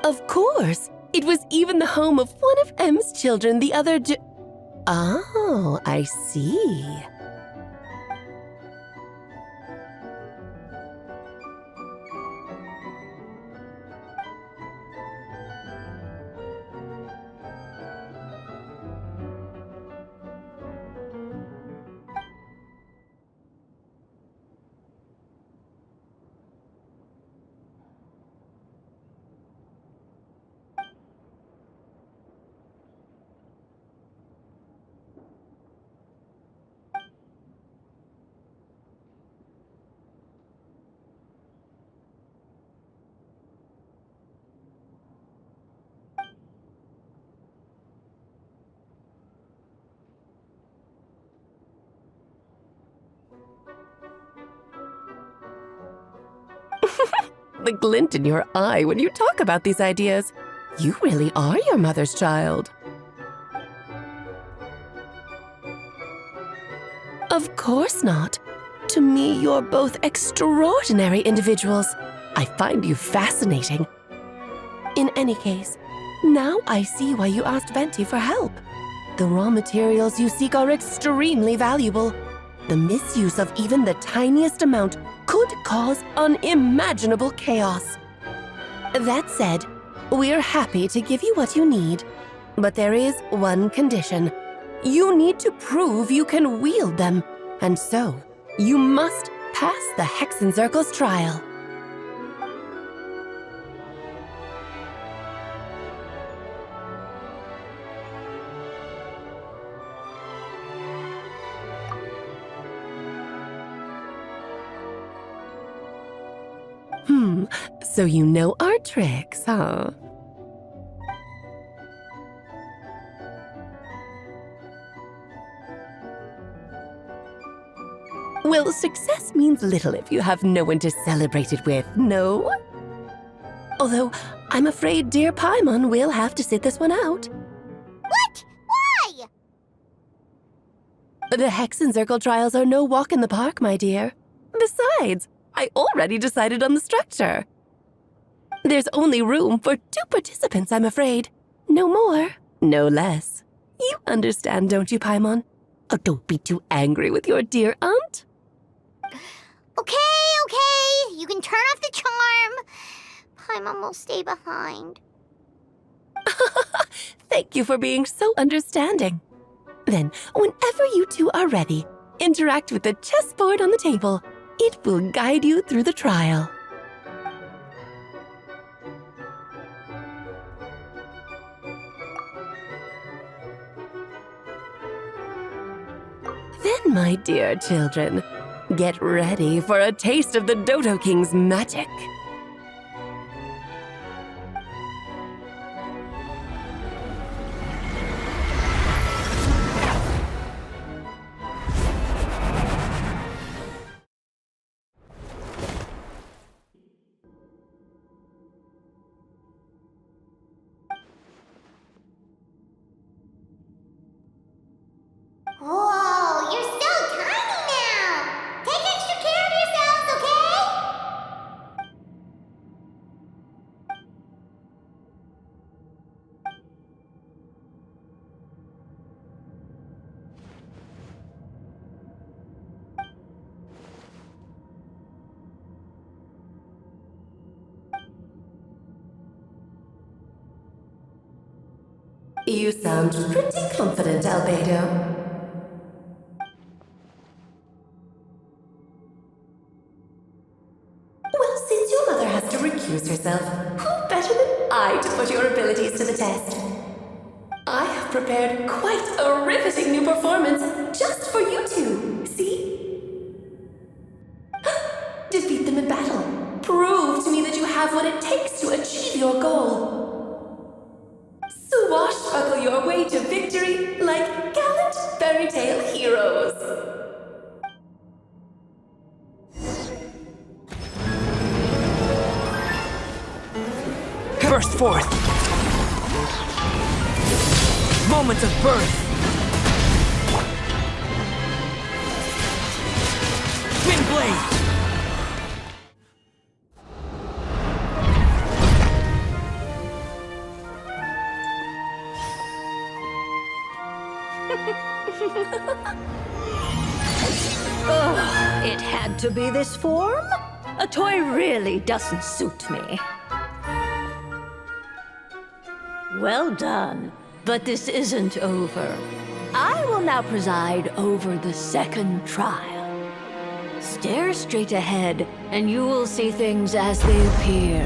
Of course! It was even the home of one of M's children the other day. Oh, I see. The glint in your eye when you talk about these ideas. You really are your mother's child. Of course not. To me, you're both extraordinary individuals. I find you fascinating. In any case, now I see why you asked Venti for help. The raw materials you seek are extremely valuable. The misuse of even the tiniest amount could cause unimaginable chaos. That said, we're happy to give you what you need. But there is one condition. You need to prove you can wield them, and so you must pass the Hexenzirkel's trial. So you know our tricks, huh? Well, success means little if you have no one to celebrate it with, no? Although, I'm afraid dear Paimon will have to sit this one out. What? Why? The Hexencircle trials are no walk in the park, my dear. Besides, I already decided on the structure. There's only room for 2 participants, I'm afraid. No more, no less. You understand, don't you, Paimon? Oh, don't be too angry with your dear aunt. Okay. You can turn off the charm. Paimon will stay behind. Thank you for being so understanding. Then, whenever you two are ready, interact with the chessboard on the table. It will guide you through the trial. Then, my dear children, get ready for a taste of the Dodo King's magic. Whoa, you're so tiny now! Take extra care of yourselves, okay? You sound pretty confident, Albedo. Well, since your mother has to recuse herself, who better than I to put your abilities to the test? I have prepared quite a riveting new performance just for you two, see? Defeat them in battle. Prove to me that you have what it takes to achieve your goal. Swashbuckle your way to victory like gallant fairy tale heroes. Burst forth! Moments of birth! Twin blade! Ugh, it had to be this form? A toy really doesn't suit me. Well done, but this isn't over. I will now preside over the second trial. Stare straight ahead, and you will see things as they appear.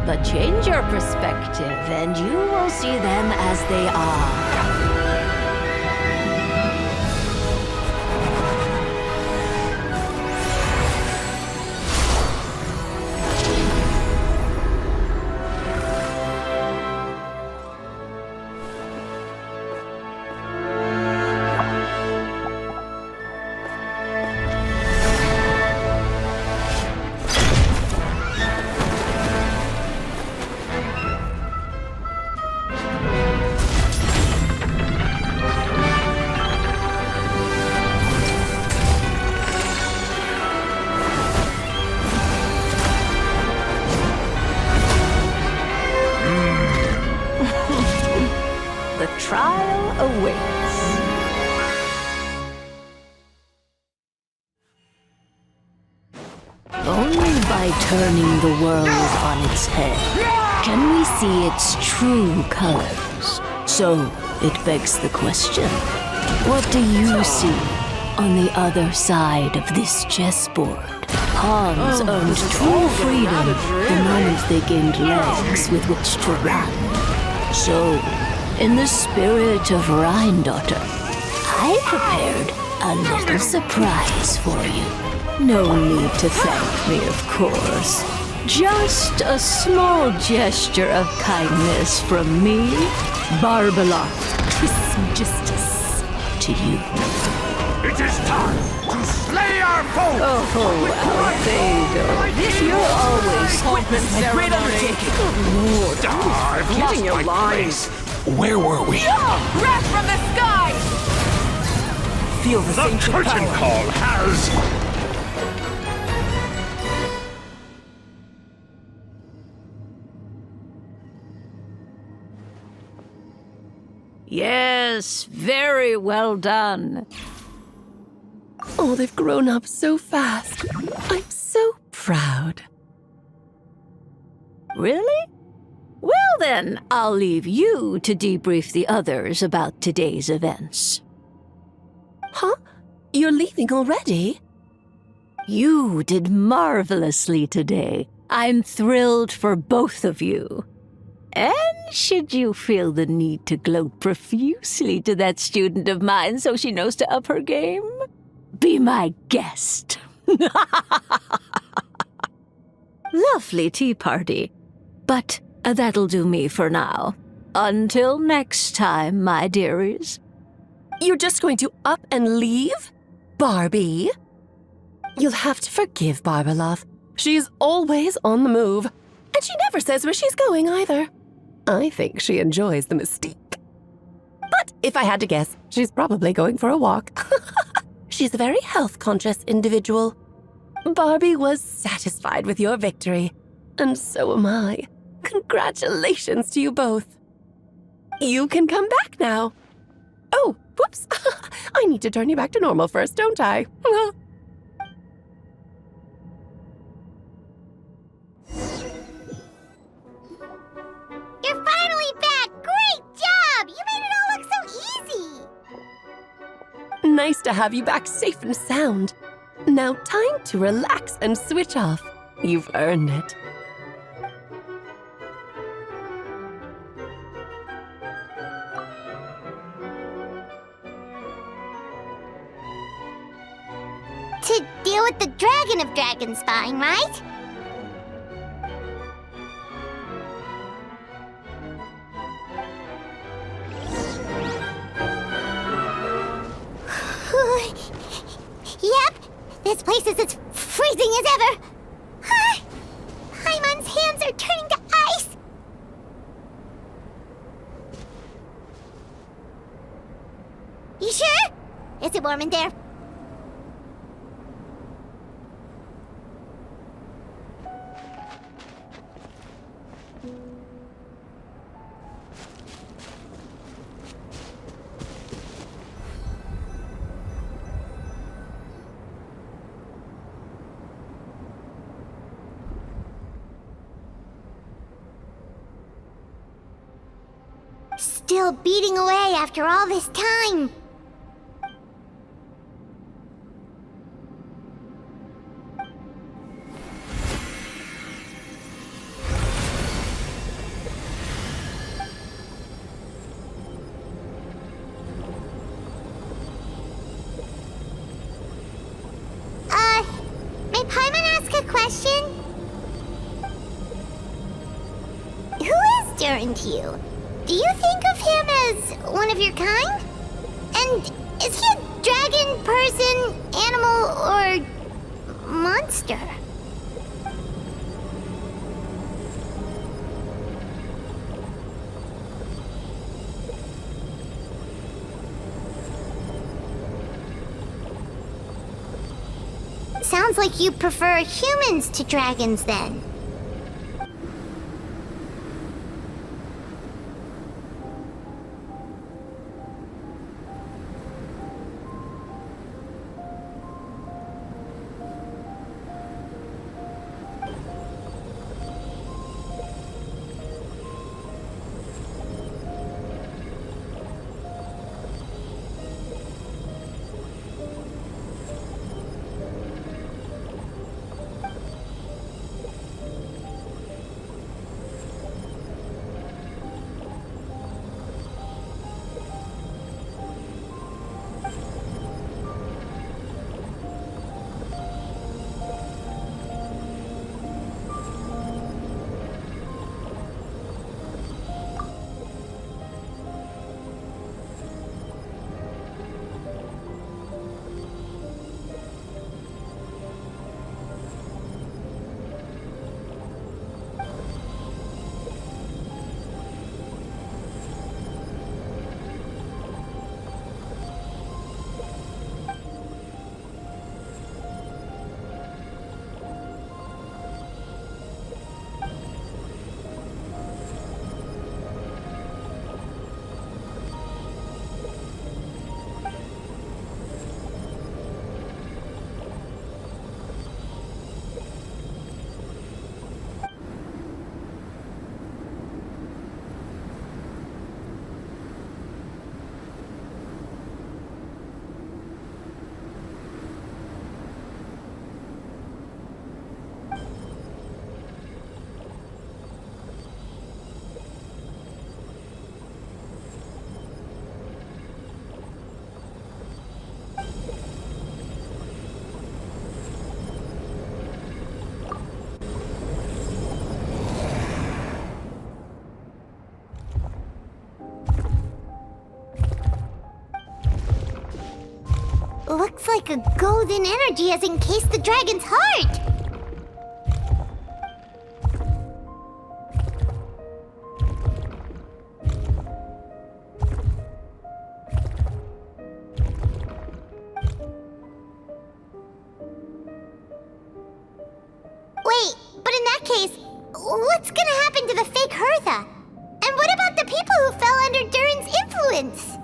But change your perspective, and you will see them as they are. Only by turning the world on its head can we see its true colors. So, it begs the question, what do you see on the other side of this chessboard? Pawns earned true freedom the moment they gained legs with which to run. So, in the spirit of Rhine-daughter, I prepared a little surprise for you. No need to thank me, of course. Just a small gesture of kindness from me, Barbara Trismegistus, to you. It is time to slay our foe! Oh, Albedo, you're always my great undertaking! Good Lord, I've lost your lines! Where were we? Wrath from the sky! Feel the curtain call has... Yes, very well done. Oh, they've grown up so fast. I'm so proud. Really? Well then, I'll leave you to debrief the others about today's events. Huh? You're leaving already? You did marvelously today. I'm thrilled for both of you. And should you feel the need to gloat profusely to that student of mine so she knows to up her game, be my guest. Lovely tea party. But that'll do me for now. Until next time, my dearies. You're just going to up and leave? Barbie? You'll have to forgive Barbalov. She's always on the move. And she never says where she's going either. I think she enjoys the mystique. But if I had to guess, she's probably going for a walk. She's a very health-conscious individual. Barbie was satisfied with your victory, and so am I. Congratulations to you both. You can come back now. Oh, whoops. I need to turn you back to normal first, don't I? You're finally back! Great job! You made it all look so easy! Nice to have you back safe and sound. Now time to relax and switch off. You've earned it. To deal with the Dragon of Dragonspine, right? Yep, this place is as freezing as ever. Paimon's hands are turning to ice. You sure? Is it warm in there? Still beating away after all this time. May Paimon ask a question? Who is Durin to you? Do you think of him as one of your kind? And is he a dragon, person, animal, or monster? Sounds like you prefer humans to dragons, then. Looks like a golden energy has encased the dragon's heart. Wait, but in that case, what's gonna happen to the fake Hertha? And what about the people who fell under Durin's influence?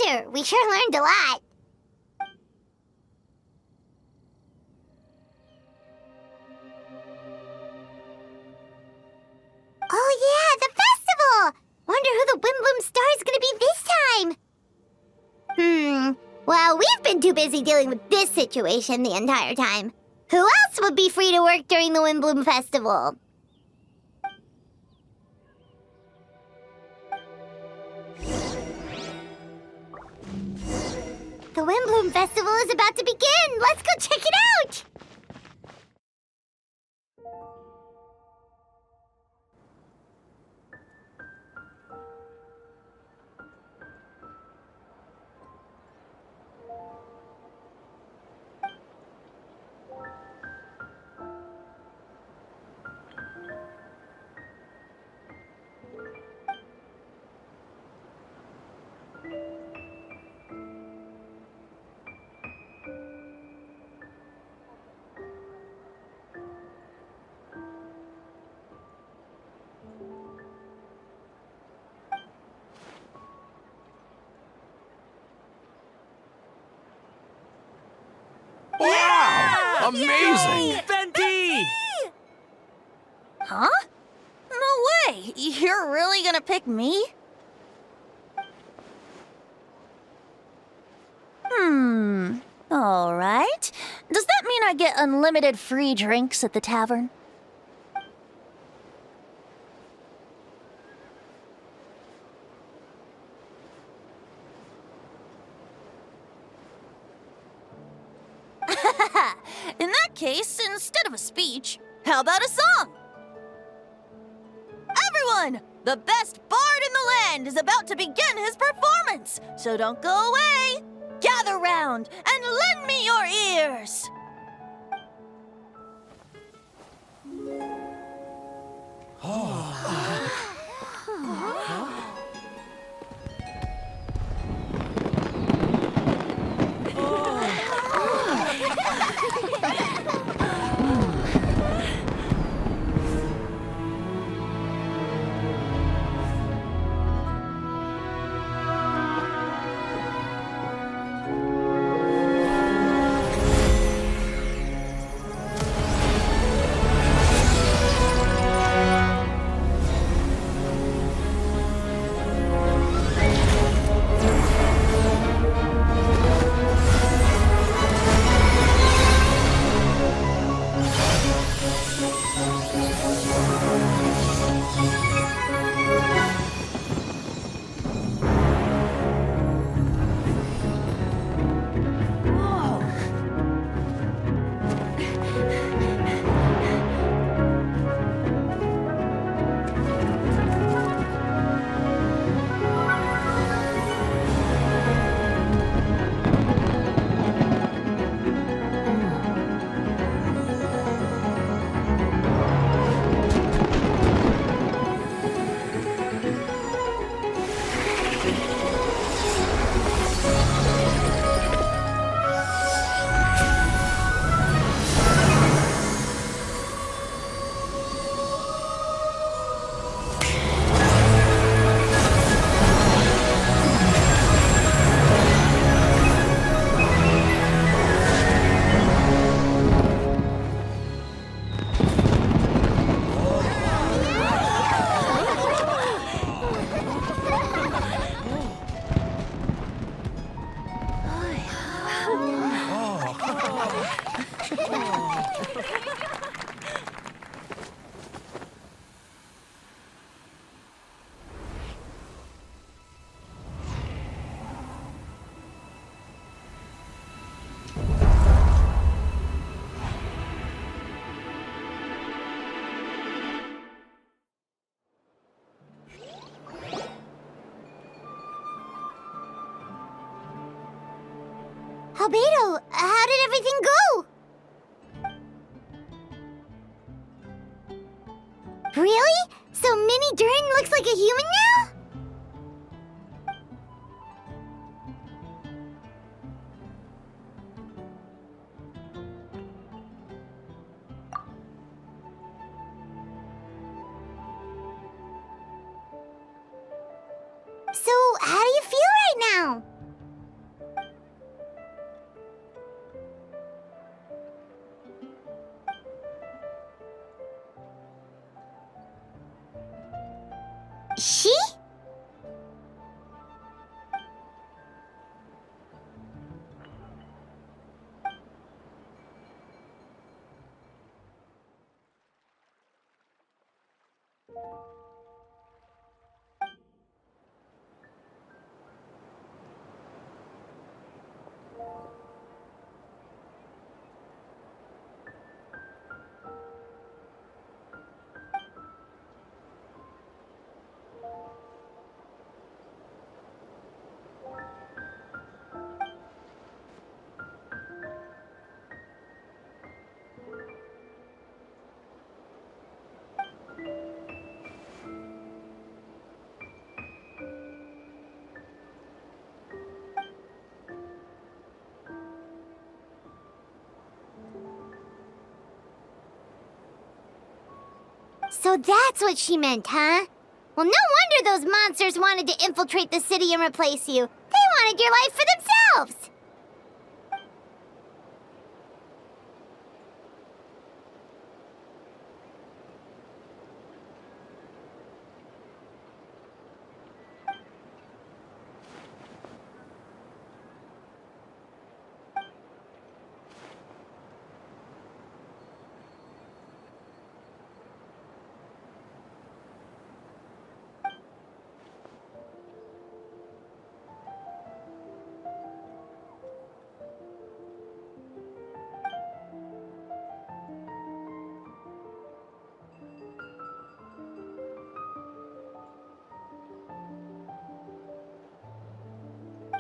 Pleasure! We sure learned a lot. Oh yeah, the festival! Wonder who the Wimbloom Star is gonna be this time. Well, we've been too busy dealing with this situation the entire time. Who else would be free to work during the Wimbloom Festival? The Wimbloom Festival is about to begin! Let's go check it out! Wow! Amazing! Venti! Huh? No way! You're really gonna pick me? Alright. Does that mean I get unlimited free drinks at the tavern? In that case, instead of a speech, how about a song? Everyone! The best bard in the land is about to begin his performance, so don't go away! Gather round and lend me your ears! Albedo, how did everything go? Really? So Mini Durin looks like a human now? So, how do you feel right now? She? So that's what she meant, huh? Well, no wonder those monsters wanted to infiltrate the city and replace you. They wanted your life for themselves!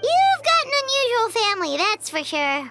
You've got an unusual family, that's for sure.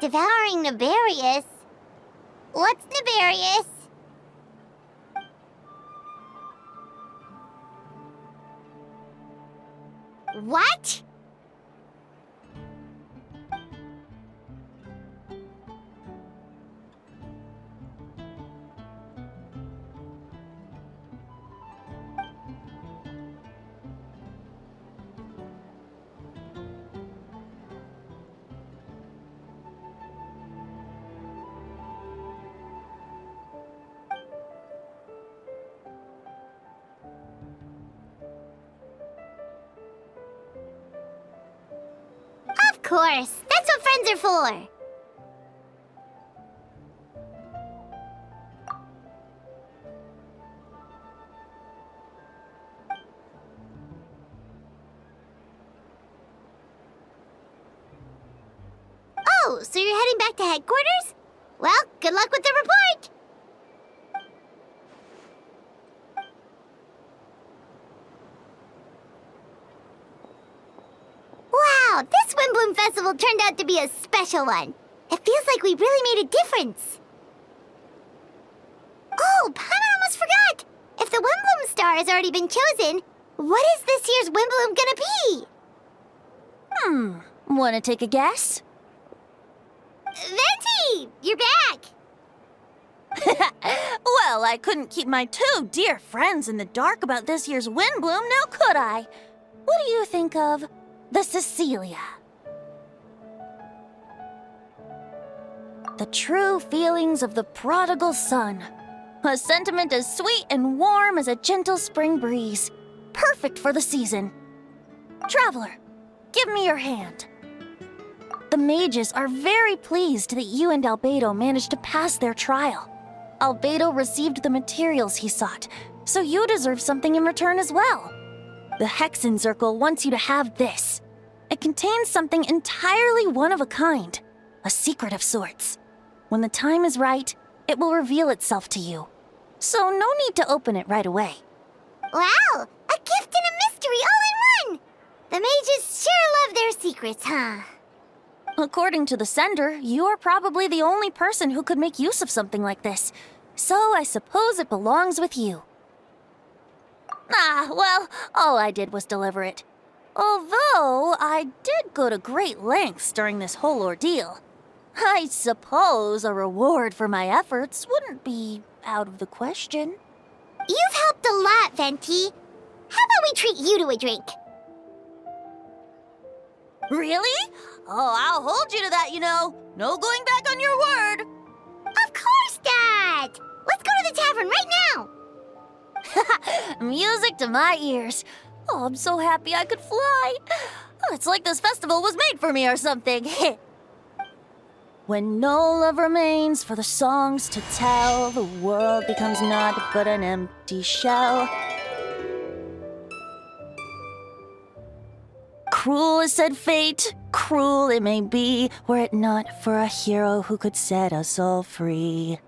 Devouring Nefarious? What's Nefarious? What? Of course, that's what friends are for. Oh, so you're heading back to headquarters? Well, good luck with the report! Wow, this Windbloom Festival turned out to be a special one. It feels like we really made a difference. Oh, Paimon almost forgot! If the Windbloom star has already been chosen, what is this year's Windbloom gonna be? Wanna take a guess? Venti! You're back! Well, I couldn't keep my two dear friends in the dark about this year's wind bloom, now could I? What do you think of the Cecilia? The true feelings of the prodigal son. A sentiment as sweet and warm as a gentle spring breeze. Perfect for the season. Traveler, give me your hand. The mages are very pleased that you and Albedo managed to pass their trial. Albedo received the materials he sought, so you deserve something in return as well. The Hexenzirkel wants you to have this. It contains something entirely one of a kind, a secret of sorts. When the time is right, it will reveal itself to you. So no need to open it right away. Wow! A gift and a mystery all in one! The mages sure love their secrets, huh? According to the sender, you are probably the only person who could make use of something like this. So I suppose it belongs with you. Well, all I did was deliver it. Although I did go to great lengths during this whole ordeal. I suppose a reward for my efforts wouldn't be out of the question. You've helped a lot, Venti. How about we treat you to a drink? Really? Oh, I'll hold you to that, you know. No going back on your word. Of course, Dad! Let's go to the tavern right now! Music to my ears. Oh, I'm so happy I could fly. Oh, it's like this festival was made for me or something. When no love remains for the songs to tell, the world becomes naught but an empty shell. Cruel is said fate, cruel it may be, were it not for a hero who could set us all free.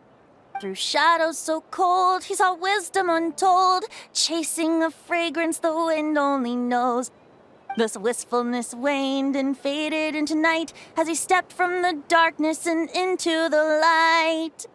Through shadows so cold, he saw wisdom untold, chasing a fragrance the wind only knows. This wistfulness waned and faded into night as he stepped from the darkness and into the light.